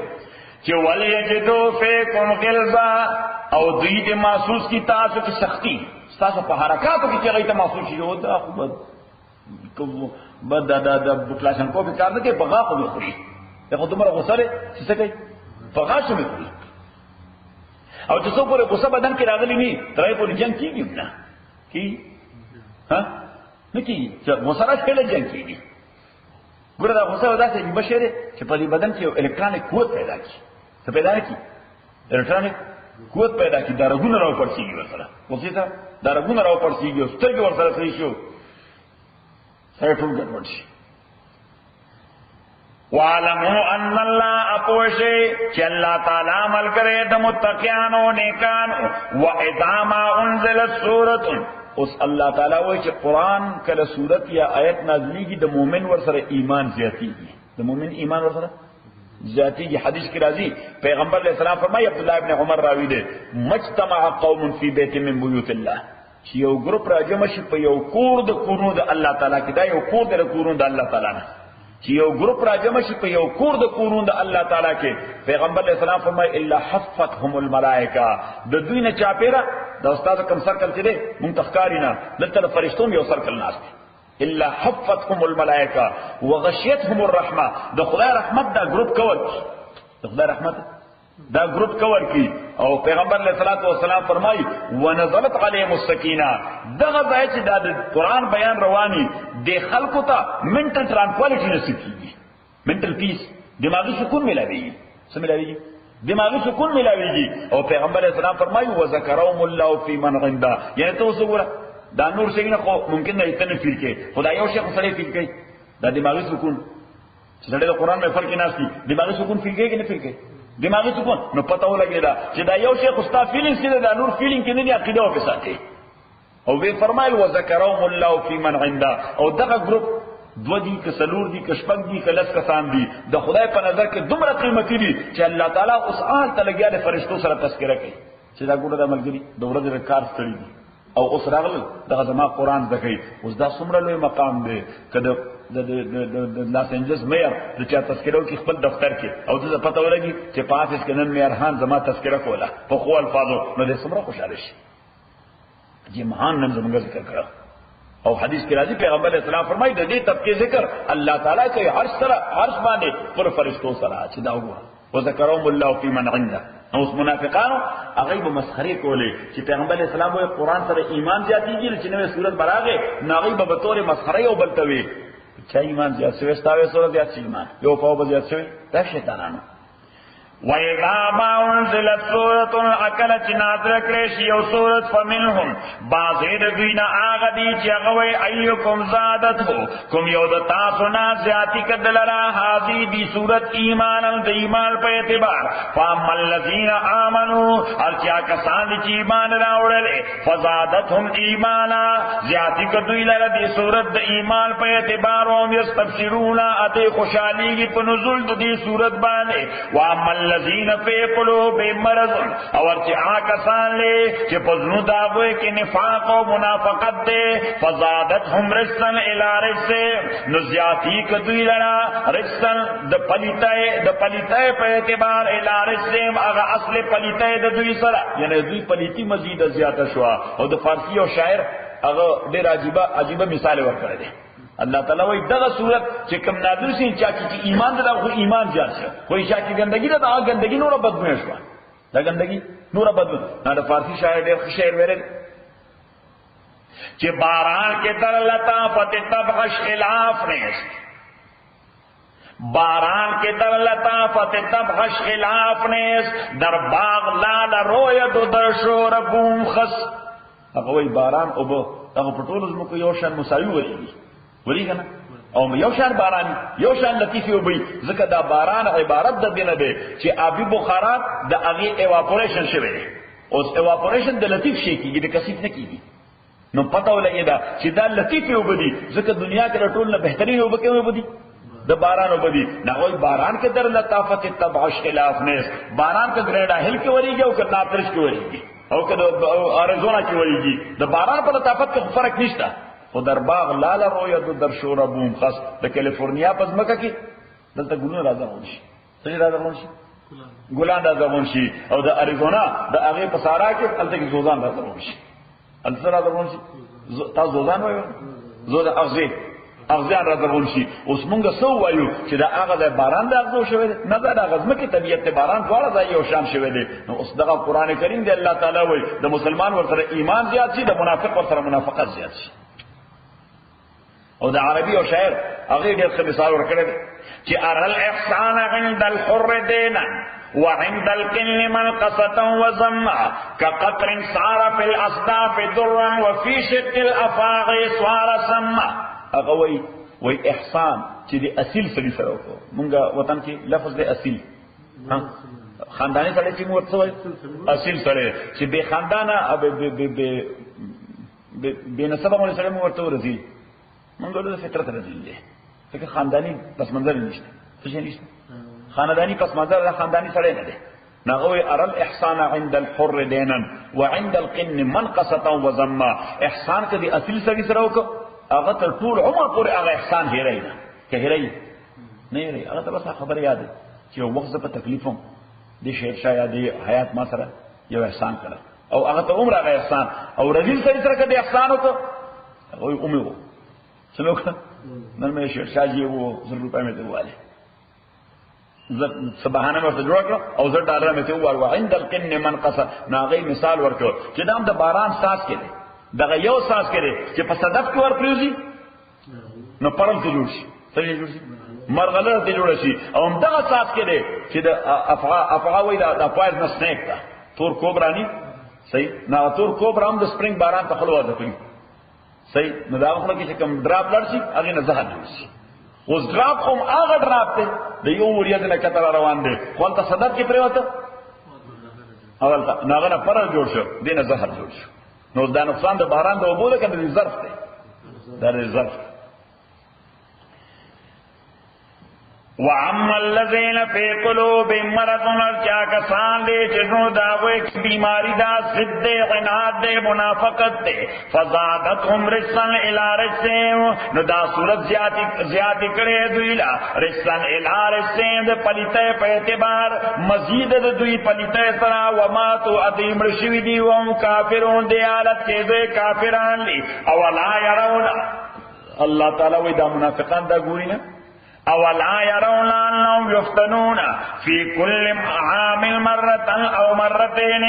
چې وليجدوا فيكم غلظا او دوی دې محسوس کی تاسو کې سختی تاسو په حرکاتو کې چې غیته محسوس شي او دا خو بد د بوکلاشن کو په کار نه کې بغا خو بخوري دغه دومره غوسره څه کوي بغا شو بخوري او چې څو پورې غوسه بدن کې راغلي نه ترای په جنگ کېږي نه کی ها نه کی چې غوسره کله جنگ کېږي ګوره دا غوسه وداسې بشره چې په دې بدن کې یو الکترونیک قوت پیدا کی څه پیدا کی الکترونیک قوت پیدا کی درګونه راو پړسیږي ورسره غوسه ته درګونه راو پړسیږي او سترګې ورسره صحیح شو سره ټول ګډوډ شي وَعَلَمُوا أَنَّ اللَّهَ أَقْوَشَيْ کہ اللہ تعالی عمل کرے د متقیانو نیکانو وَإِذَا مَا أُنزِلَتْ سُورَةٌ اس اللہ تعالی وایي چې قرآن کله سورت یا آیت نازلیږي د مؤمن ور سره ایمان زیاتیږي د مؤمن ایمان ور سره زیاتیږي حدیث کې راځي پیغمبر علیہ السلام فرمایي عبد الله ابن عمر راوی دی مجتمع قوم فی بیت من بیوت الله چې یو ګروپ راجم شي په یو کور د کورونو د الله تعالی کې دا یو کور د کورونو د الله تعالی نه چې یو ګروپ راجم شي په یو کور د کورونو د الله تعالی کې پیغمبر علیہ السلام فرمایي الا حفتهم الملائکه د دوی نه چاپیرا د استاد کم سرکل کې دي مونږ تخکارینا دلته فرشتو یو سرکل ناس الا حفتهم الملائکه وغشيتهم الرحمه د خدای رحمت دا ګروپ کور د خدای رحمت دا ګروپ کور کی او پیغمبر علیہ الصلوۃ والسلام فرمایي ونزلت علیهم السکینه دغه ځای چې د قران بیان رواني د خلقو ته منټل ترانکوالټی نصیب کیږي منټل پیس دماغی سکون ملاویږي څه ملاویږي دماغی سکون ملاویږي او پیغمبر علیہ السلام فرمایي وذکرهم الله فی من عنده یعنی ته وګوره دا نور څنګه خو ممکن نه ایتنه فیل کې خدای یو شی خو سره فیل کوي دا دماغی سکون چې د قران په فرق نه نشي دماغی سکون فیل کوي نه فیل کوي دماغی سکون نو پته ولګی دا چې دا یو شی خو ستا فیلینګ کې دا نور فیلینګ کې نه دی عقیده او فساد او به فرمایل وذکرهم الله فی من عنده او دغه ګروپ دو دي که سلور دي که شپږ دي که لس کسان دي د خدای په نظر کې دومره قیمتي دي چې الله تعالی اوس آل ته لګیا د فرشتو سره تذکره کوي چې دا ګوره د ملګري د ورځې کار ستړي دي او اوس راغلل دغه زما قرآن زده کوي. اوس دا څومره لوی مقام دی که د لاس انجلس میر د چا تذکره وکړي خپل دفتر کې او دته پته ولګي چې په آفس کې نن میرحان زما تذکره کوله په خو الفاظو، نو دې څومره خوشاله شي چې مهان نن زموږ ذکر کړه. او حدیث کې راځي پیغمبر اسلام فرمایي د دې طبقه ذکر الله تعالی کوي عرش سره، عرش باندې پر فرشتو سره چې دا وګوره وذكرهم الله في من عنده. اوس منافقانو هغه به مسخري کولې چې پیغمبر اسلام وایي قرآن سره ایمان زیاتېږي چې نوې سورت براغه ناغي به بطور مسخري او بلتوي چې ایمان زیات شوی ستاوي سورت زیات شي ایمان یو په به زیات شوی دا شیطانانو. وَإِذَا مَا أُنزِلَتْ سُورَةٌ أَكَلَتْ نَازِلَ كْرِشِ یو سورت فَمِنْهُمْ بعضې د دوی نه هغه دي چې هغه وایي أَيُّكُمْ زَادَتْهُ کوم یو د تاسو نه زیاتي کړه لره هذه دي سورت ایمانا د ایمان په اعتبار. فَأَمَّا الَّذِينَ آمَنُوا هر چا کسان دي چې ایمان راوړل فَزَادَتْهُمْ ایمانا زیاتي کړه دوی لره دي سورت د ایمان په اعتبار او یستبشرون اته خوشاليږي په نزول د دې سورت باندې. وَأَمَّا الذين في قلوبهم مرض او ارتعا کسان لے چې پزنو داوی کې نفاق او منافقت دے فزادتهم رجسا الى رجس نزیاتی کدوی لرا رجسا د پلیتای په اعتبار الى رجسهم اغا اصل پلیتای د دوی سره یعنی دوی پلیتی مزید زیاته شوا. او د فارسی او شاعر اغا ډیر عجیبه مثال ورکړی دی. الله تعالی وای دغه صورت چې کوم نادر سي چې ایمان دغه خو ایمان جار شه وای چې ګندګي دا ګندګي نور بدمه شو دا ګندګي نور بدمه. دا فارسی شاعر ډېر ښه شعر ویل چې باران کې در لطافت تبخش خلاف نیست باران کې در لطافت تبخش خلاف نیست در باغ لال روید و در شور بوم خس. هغه وای باران او به هغه پټول زموږ یو شان مساوي وریږي ولیکنه او یو شان باران یو شان لطیفی وبي ځکه دا باران عبارت د دینه دی چې آبی بخارات د هغه ایواپوریشن شوی دی. اوس ایواپوریشن د لطیف شي کیږي د کثیف نه کیږي. نو پته ولګی دا چې دا لطیفی وبدي ځکه دنیا کې ټول نه بهترین وبکه وبدي د باران وبدي. نغوی باران کې در لطافت تبعش خلاف نه باران کې ګریډا هل کې وریږي او کله ناترش کې وریږي او کله اریزونا کې وریږي. د باران په لطافت کې فرق نشته. خو در باغ لال روید در شور بوم خاص د کالیفورنیا په ځمکه کې دلته ګلونه راځون شي څه راځون شي ګلان راځون شي او د اریزونا د هغه په سارا کې دلته کې زوزان راځون شي دلته راځون شي تاسو زوزان وایو زو د اغزیان راځون شي. اوس مونږ سو وایو چې دا هغه د باران د اغزو شوی نه دا د غزمه کې طبيعت باران دواړه ځای یو شان شوی دی. نو اوس دغه قران کریم دی الله تعالی وایي د مسلمان ورسره ایمان زیات شي د منافق ورسره منافقت زیات شي. او د عربي او شاعر هغه ډېر ښه مثال ورکړی چې ارل احسان عند الحر دینا وعند الكل منقصة وزما كقطر صار في الاصداف درا وفي شق الافاق صار سما. هغه وای احسان چې د اصیل سړي سره وکړو مونږه وطن کې لفظ د اصیل خاندانی سړی چې موږ څه وای اصیل سړی چې به خاندانه به نسبه مونږ سره موږ ورته ورزي مونږ له فطرت رسول دي ځکه خاندانی پس منظر نشته څه نشته خاندانی پس منظر خاندانی سره نه دي. نغوي ارى الاحسان عند الحر دینا وعند القن منقصه وزما. احسان کدي اصل سړي سره وک هغه تر ټول عمر پورې هغه احسان هېرای نه که هېرای نه هېرای هغه ته بس خبر یاد چې یو وخت په تکلیفم د شهر شاید حیات ما سره یو احسان کړ او هغه ته عمر هغه احسان او رجل سړي سره کدي احسان وک هغه امه سلوک نن مې شهر شاجي وو 100 روپے مې ته واله سبحانه ورته جوړ کړ او $1 مې ته ووال وعند القن منقصه. ناغي مثال ورکړ چې دام د باران ساس کې دی دغه یو ساس کې چې په صدف کې ورپریوزي نو پرم ته جوړ شي څنګه جوړ شي مرغله ته جوړ شي او دغه ساس کې دی چې د افغاوي د پایر نه سنیک دا تور کوبرا ني صحیح نه تور کوبرا هم د سپرینګ باران ته خلوه ده کوي صحیح نو دا خلک چې کوم ډراپ لړ شي هغه نه زهر جوړ شي. اوس ډراپ کوم هغه ډراپ ته د یو وریا نه کتر روان دي خپل ته صدف کې پریوته اول تا ناغه نه پر جوړ شو دینه زهر جوړ شو. نو دا نقصان د باران د وبو ده کنه د ظرف دی دا د ظرف. وَأَمَّا الَّذِينَ فِي قُلُوبِهِم مَّرَضٌ کیا کسان دے جنوں داوے بیماری دا ضد عناد دے منافقت دے فزادتهم رجسا الى رجسهم نو دا صورت زیادی کرے دویلا رجسا الى رجسهم دے پلیتے پہ اعتبار مزید دوی پلیتے سرا وماتو عظیم رشوی دی وهم کافرون دے آلت کے دے کافران لی اولا یرون اللہ تعالیٰ وی دا منافقان دا گوری نا اولا يرون انهم يفتنون في كل عام مرة او مرتين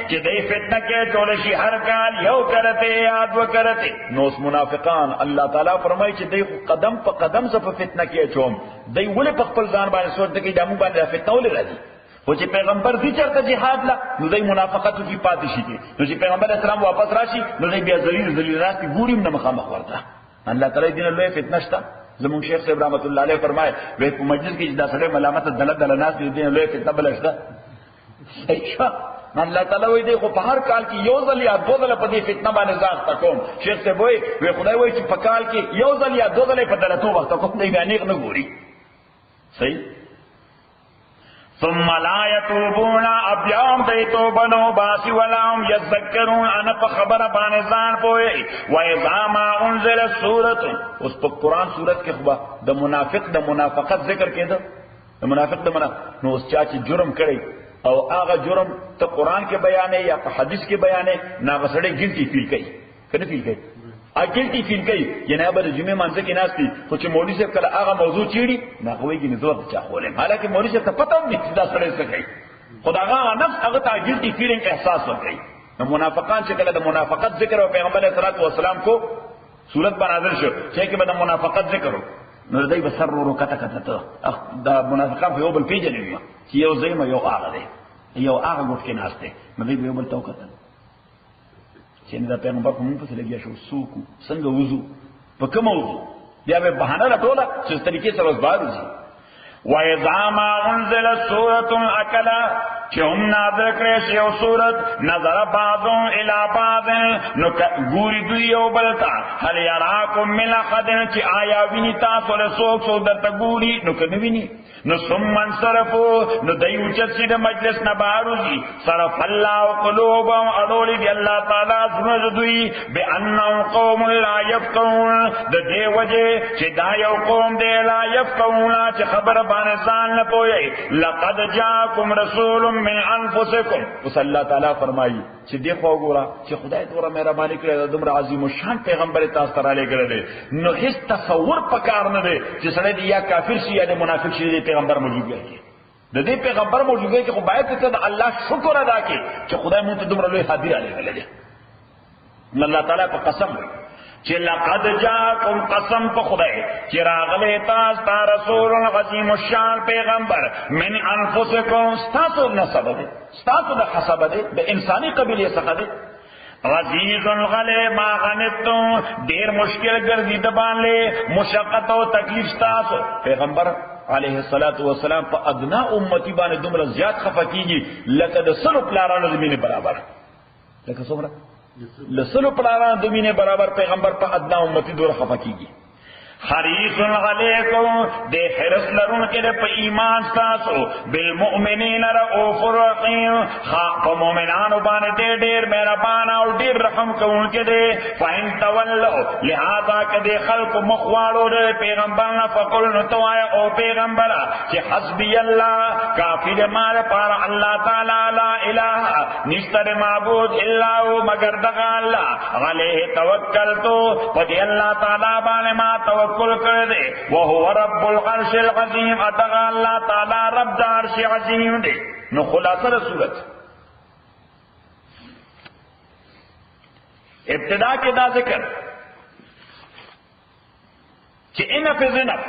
کہ دے فتنہ کے چولشی ہر کال یو کرتے یاد و کرتے نوس منافقان اللہ تعالیٰ فرمائی کہ دے قدم پا قدم سے فتنہ کے چوم دے ولی پخپل زان بانے سوچتے کہ جامو بانے فتنہ ولی رہی وہ چی پیغمبر دی چرتا جہاد لا نو دے منافقتو کی پاتشی دی نو چی پیغمبر اسلام واپس راشی نو دے بیا ذلیل راستی گوریم نمخامخ ورتا اللہ تعالیٰ دین اللہ فتنہ شتا زمون شیخ صاحب رحمت اللہ علیہ فرمائے وہ مجلس کی جدا سڑے ملامت دلت دلناس دی دین لوے فتنہ بلشتا صحیح اللہ تعالیٰ وی دے خو پہر کال کی یو ذل یا دو ذل پدی فتنہ بانے زاغ تکوم شیخ صاحب وی خدای وی چی پکال کی یو ذل یا دو ذل پدلتو وقت تکوم دی بیانیق نگوری صحیح ثم لا يتوبون اب یوم دی توبنو باسی ولام یذکرون انا پا خبر بانزان پوئی و اذا ما انزل سورت اس پا قرآن سورت کے خبا دا منافق دا منافقت ذکر کے دا منافق دا منافق نو اس چاچی جرم کرے او آغا جرم تا قرآن کے بیانے یا پا حدیث کے بیانے ناغا سڑے گلتی فیل کئی کنے فیل کئی گلتی فیل کئی یعنی ابا دا جمعہ منزے کی ناستی خوچی مولی سے کل آغا موضوع چیڑی ناغوئی کی نزوق چاہولے حالانکہ مولی سے تا پتہ نہیں دا سڑے سکئی خدا آغا نفس آغا تا گلتی فیلنگ احساس ہو گئی منافقان چکل دا منافقت ذکر ہو پیغمبر علیہ السلام کو صورت پر نازل شو چاہے کہ دا منافقت ذکر ہو نردائی بسر رو کتا کتا تا دا منافقان فی اوبل پی جنوی چی یو زیم یو آغا دے یو آغا گفت کے ناستے نردائی بی اوبل تو کتا چینی دا پیغمبر کو منفس لگیا شو سوکو سنگ وضو پا کم وضو بیا بے بہانہ رٹولا چیز طریقے سے وزبار وزی وَإِذَا مَا أُنزِلَ سُورَةٌ أَكَلَا کہ ہم نازل کرے شیو صورت نظر بعضوں الى بعض نو گوری دویو بلتا حل یراکم من احد کہ آیا وینی تاسو له سوک سو درته گوری نو کنه ویني نو ثم انصرفو نو دیو چسی د مجلس نه باروزی صرف الله قلوبهم اڑولی دی اللہ تعالی زمز دوی بانهم قوم لا يفقهون د دې وجه چې دا یو قوم دی لا يفقهون چې خبر باندې ځان نه پوي لقد جاءكم رسول من انفسکم اس اللہ تعالیٰ فرمائی چی دیکھو گورا چی خدای دورا مہربانی کرے دا دمرا عظیم و شان پیغمبر تاس ترالے کرے دے نو حس تصور پکار نہ دے چی سڑے دی یا کافر سی یا دے منافق سی دے پیغمبر موجود گئے کی دے پیغمبر موجود گئے کہ خبایت تے دا اللہ شکر ادا کی چی خدای مونت دمرا لوی حاضر آلے کرے دے اللہ تعالیٰ پا قسم چی لقد جاکم قسم پا خدای چی راغلے تاس تا رسول عظیم الشان پیغمبر من انفسکم ستاسو نصب دے ستاسو دا حسب دے بے انسانی قبیلی سخت دے عزیز غلے ما غنتم دیر مشکل گردی دبان لے مشقت و تکلیف ستاسو پیغمبر علیہ السلام پا ادنا امتی بانے دمر زیاد خفا کیجی لکد سلو پلاران زمین برابر لکد سمرا لسلو پلاران دمین برابر پیغمبر پا ادنا امتی دور خفا کیگی حریص علیکم دے حرص لرون کے دے پا ایمان ستاسو بالمؤمنین رؤوف الرحیم پا مومنانو بانے دے دیر مہربانا اور دیر رحم کون کے دے فَإِن تَوَلَّوْا لہذا کہ دے خلق مخوالو دے پیغمبرنا فقل نتوائے او پیغمبرا کہ حسبی اللہ کافی دے مارے پارا اللہ تعالی لا الہ نشتر معبود اللہ مگر دغا اللہ علیہ توکلتو پدی اللہ تعالی بانے ما توکل کل کر دے وہو رب العرش العظیم اتغا اللہ تعالی رب دا عرش عظیم دے نو خلاصہ رسولت ابتدا کے دا ذکر کہ انف زنف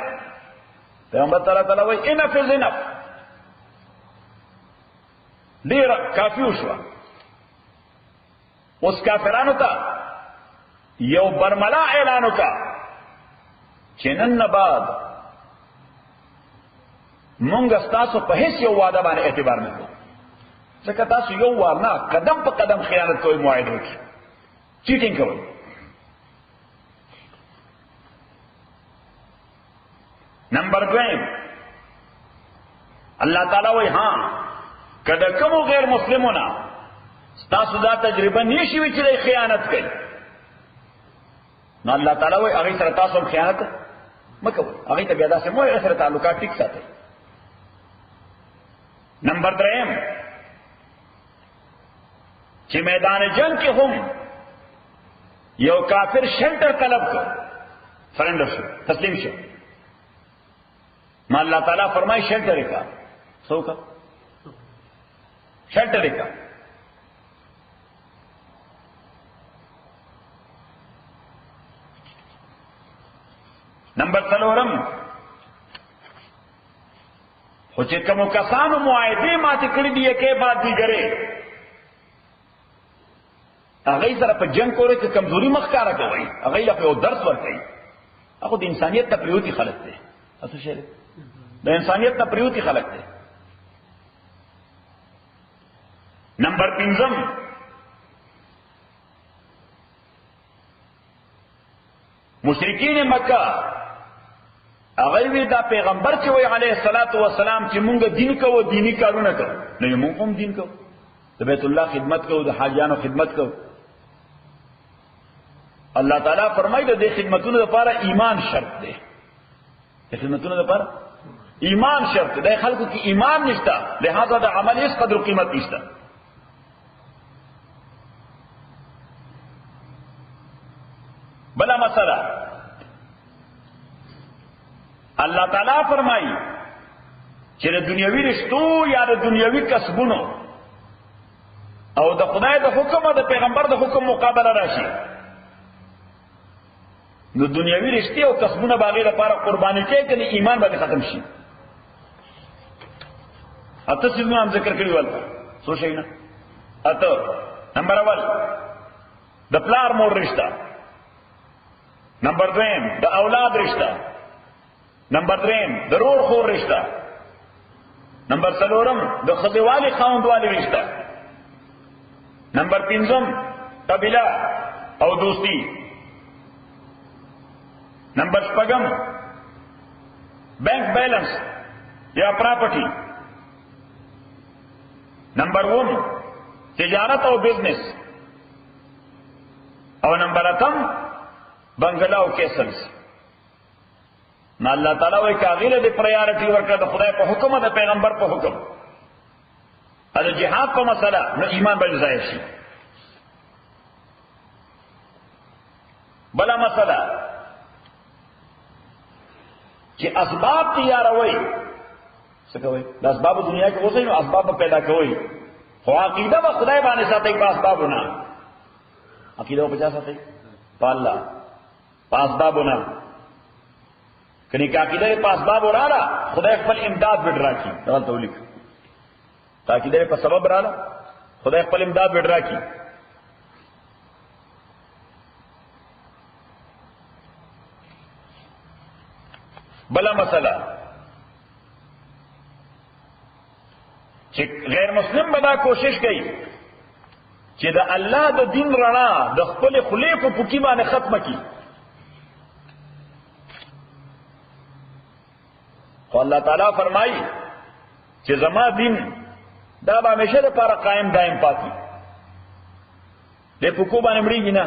پیغمبر تعالیٰ وی انف زنف دیر کافی شوا اس کافرانو تا یو برملا اعلانو کا چنن بعد مونږ تاسو په هیڅ یو وعده باندې اعتبار نه کوو ځکه تاسو یو وار نه قدم په قدم خیانت کوئ معاهده کې چیټینګ کوئ نمبر 2 الله تعالی وای ها کله کوم غیر مسلمونه تاسو دا تجربه نشي وی چې خیانت کوي نو الله تعالی وای هغه سره تاسو خیانت مکو هغه ته بیا داسې مو هغه سره تعلقات ټیک ساتي. نمبر 3 چې میدان جنگ کې هم یو کافر شلټر طلب کړ سرنډر شو تسلیم شو ما اللہ تعالیٰ فرمائے شلٹر کا سو کا شلٹر کا نمبر 3 خو چې کوم کسانو معاهده ماته کړی دی کې بعد دی ګره هغه سره په جنگ کوله چې کمزوري مخکاره کوي هغه یې په درس ورکړي هغه د انسانيت ته پریوتی خلک دي تاسو شه د انسانيت ته پریوتی خلک دي. نمبر 5 مشرکین مکه هغه وی دا پیغمبر چې وی علیه الصلاۃ والسلام چې مونږ دین کوو دینی کارونه کوو نو مونږ هم دین کوو د بیت الله خدمت کوو د حاجیانو خدمت کوو. الله تعالی فرمایي د خدمتونو لپاره ایمان شرط دی د خدمتونو لپاره ایمان شرط دی خلکو کې ایمان نشته لہذا د عمل هیڅ قدر قیمت نشته. بلا مسئلہ اللہ تعالیٰ فرمائی چې د دنیوي رشتو یا د دنیوي کسبونو او د خدای د حکم او د پیغمبر د حکم مقابله راشي نو دنیوي رشتي او کسبونه باغې لپاره قرباني کوي کني ایمان باندې ختم شي. اته څه هم ذکر کړی ولته سو شي نه اته نمبر 1 د پلار مور رشتہ نمبر 2 د اولاد رشتہ نمبر 3 د رور خور رشتہ نمبر 4 د خدیوالی خاوندوالی رشتہ نمبر 5 قبیلہ او دوستی نمبر 5 بینک بیلنس یا پراپرٹی نمبر 1 تجارت او بزنس او نمبر 8 بنگلا او کیسلز. نو الله تعالی وایي کاغیله د پرایورټي ورکړه د خدای په حکم او د پیغمبر په حکم او د جهاد په مسله نو ایمان باندې ځای شي. بلا مسله چې اسباب تیاروي څه کوي د اسباب دنیا کې اوسې نو اسباب پیدا کوي خو عقیده په خدای باندې ساتي په اسبابونه عقیده په چا ساتي په الله په اسبابونه کني که عقیده په اسباب وراله خدای خپل امداد وډ راکي دا تولیک عقیده په سبب رااله خدای خپل امداد وډ راکي. بلا مسئلہ چې غیر مسلم بدا کوشش کوي چې د الله د دین رڼا د خپل خلیف په پوکی باندې ختمه کړي خو الله تعالی فرمایي چې زما دین دا به همیشه لپاره قائم دائم پاتې د پوکو باندې مړیږي نه.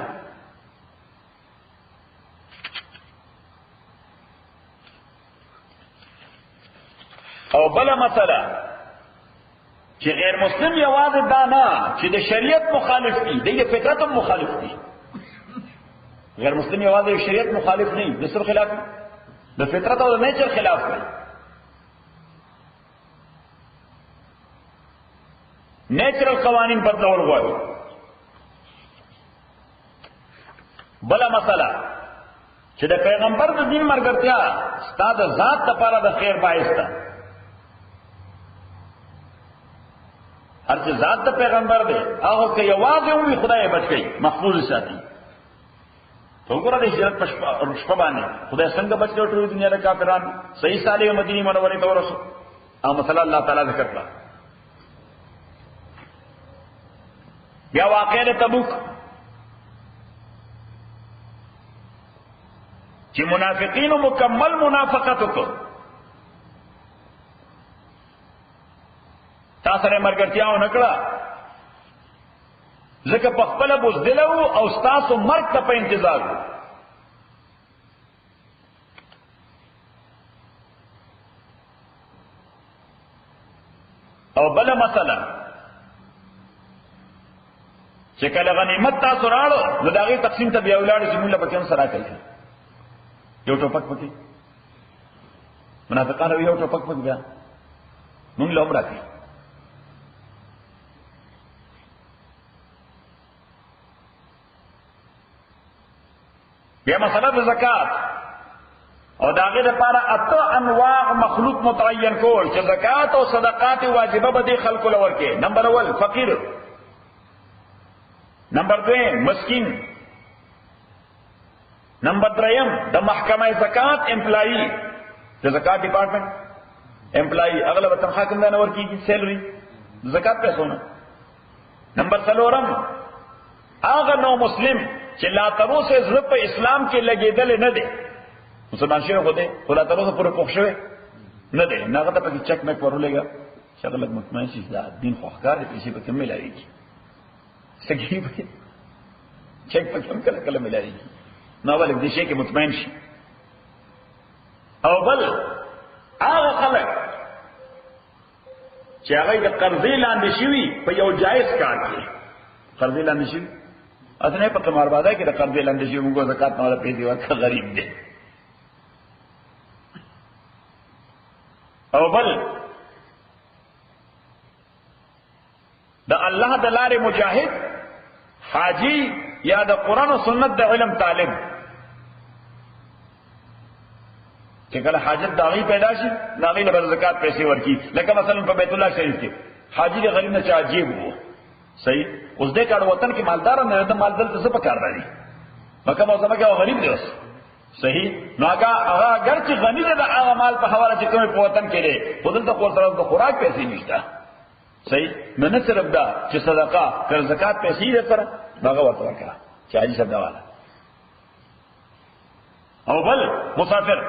او بلا مسئلہ چې غیر مسلم یوازې دا نه چې د شریعت مخالف دي د فطرت هم مخالف دي. غیر مسلم یوازې د شریعت مخالف نه د سر خلاف د فطرت او د نیچر خلاف دی. نیچرل قوانین پر دور غواړي. بلا مسئلہ چې د پیغمبر د دین مرګرتیا ستاسو ذات لپاره د خیر باعث ده. هر چې ذات د پیغمبر دی هغه کې یوازې وي خدای بچي محفوظ ساتي. تو ګوره د هجرت په شپه باندې خدای څنګه بچو ټول دنیا د کافرانو صحیح صالح مدینه منورې ته ورسو او مثلا الله تعالی ذکر کړه. بیا واقعه تبوک چې منافقین مکمل منافقت وکړه تا سره مرګرتیا و نکړه ځکه په خپل بوزدل او تاسو مرګ ته په انتظار وو. او بل مسله چې کله غنیمت تاسو راړو نو داغه تقسیم ته بیا ولاړ چې موږ له پکې سره کوي یو ټوپک پکې منافقان یو ټوپک پکې بیا موږ له عمره کوي. بیا مسله د زکات او داغه لپاره اته انواع مخلوق متعین کول چې زکات او صدقات واجبه به دي خلکو لور کې. نمبر اول فقیر، نمبر 2 مسکین، نمبر 3 د محکمه زکات امپلای، د زکات ډپارټمنٹ امپلای اغلب تنخواه کوم نه ور کیږي سیلری زکات پیسو نه. نمبر 4 هغه نو مسلم چې لا تر اوسه زړه په اسلام کې لګیدل نه دي، مسلمان شوی خو دې خو لا تر اوسه پوره پوښ شوی نه دی، نه هغه ته پکې چک مک ورولېږه شغله مطمئن شي دا دین خو ښکار دي پیسې پکې ملایږي سګي پکې چک پکې هم کله کله ملایږي نو ولې دې شي کې مطمئن شي. او بل هغه خلک چې هغه د قرضې لاندې شوي په یو جایز کار کې قرضې لاندې شوي اته په قماربازۍ کې د قرضې لاندې شوي موږ زکات نه ولا پیسې ورکړه غریب دي. او بل د الله د لارې مجاهد حاجی یا د قرآن او سنت د علم طالب چې کله حاجت داغي پیدا شي داغي له زکات پیسې ورکی. لکه مثلا په بیت الله شریف کې حاجی د غریب نه چا عجیب وو صحیح اوس دې کار وطن کې مالدار نه د مال دلته څه پکار راځي مکه موسمه کې غریب دی اوس صحیح نو هغه اگر چې غنی ده هغه مال په حواله چې کوم په وطن کې دی خو دلته خو سره د خوراک پیسې نشته صحیح نه صرف دا چې صدقه کړ زکات پیسې دې سره هغه ورته ورکړه چې حاجی صاحب دا والا. او بل مسافر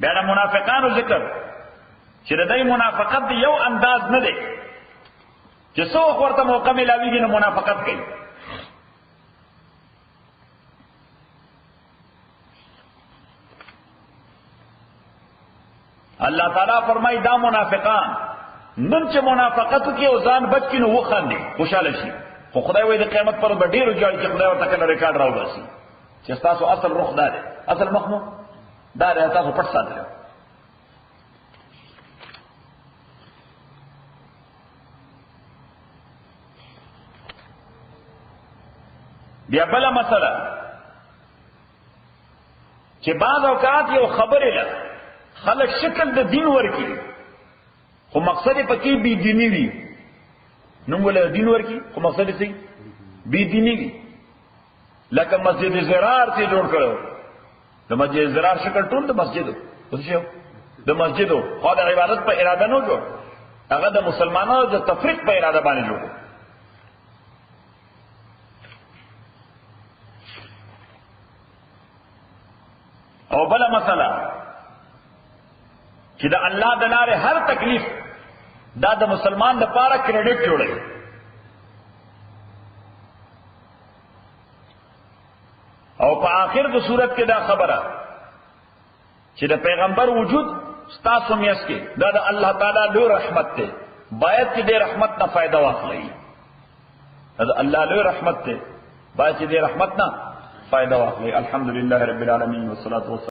بیا د منافقانو ذکر چې د دې منافقت دی یو انداز نه دی چې څو ورته موقع ملاویږي نو منافقت کوي. الله تعالی فرمایي دا منافقان نن چې منافقت کوي او ځان بچ کینو وخاندي خوشاله شي خو خدای وایي د قیامت پر به ډیرو جوړ چې خدای ورته کله ریکارډ راوړي چې تاسو اصل رخ دار اصل مخمو دار تاسو پټ ساتل. بیا بل مسله چې بعض اوقات یو خبره ده خلک شکل د دین ورکی خو مقصد پکې بی دینی وي نو ول دین ورکی خو مقصد یې بی دینی وي. لکه مسجد زرار ته جوړ کړو د مسجد زرار شکل ټول د مسجدو اوس شو د مسجدو خو د عبادت په اراده نه جوړ هغه د مسلمانانو د تفریق په اراده باندې جوړ. او بل مسله چې د الله د لارې هر تکلیف دا د مسلمان لپاره کریډټ جوړي او په آخر د صورت کې دا خبره چې د پیغمبر وجود ستاسو میاس کې دا د الله تعالی لوی رحمت ته باید چې د رحمت نه فائدہ واخلئ دا الله لوی رحمت ته باید چې د رحمت نه فائدہ واخلئ. الحمدلله رب العالمین والصلاة والسلام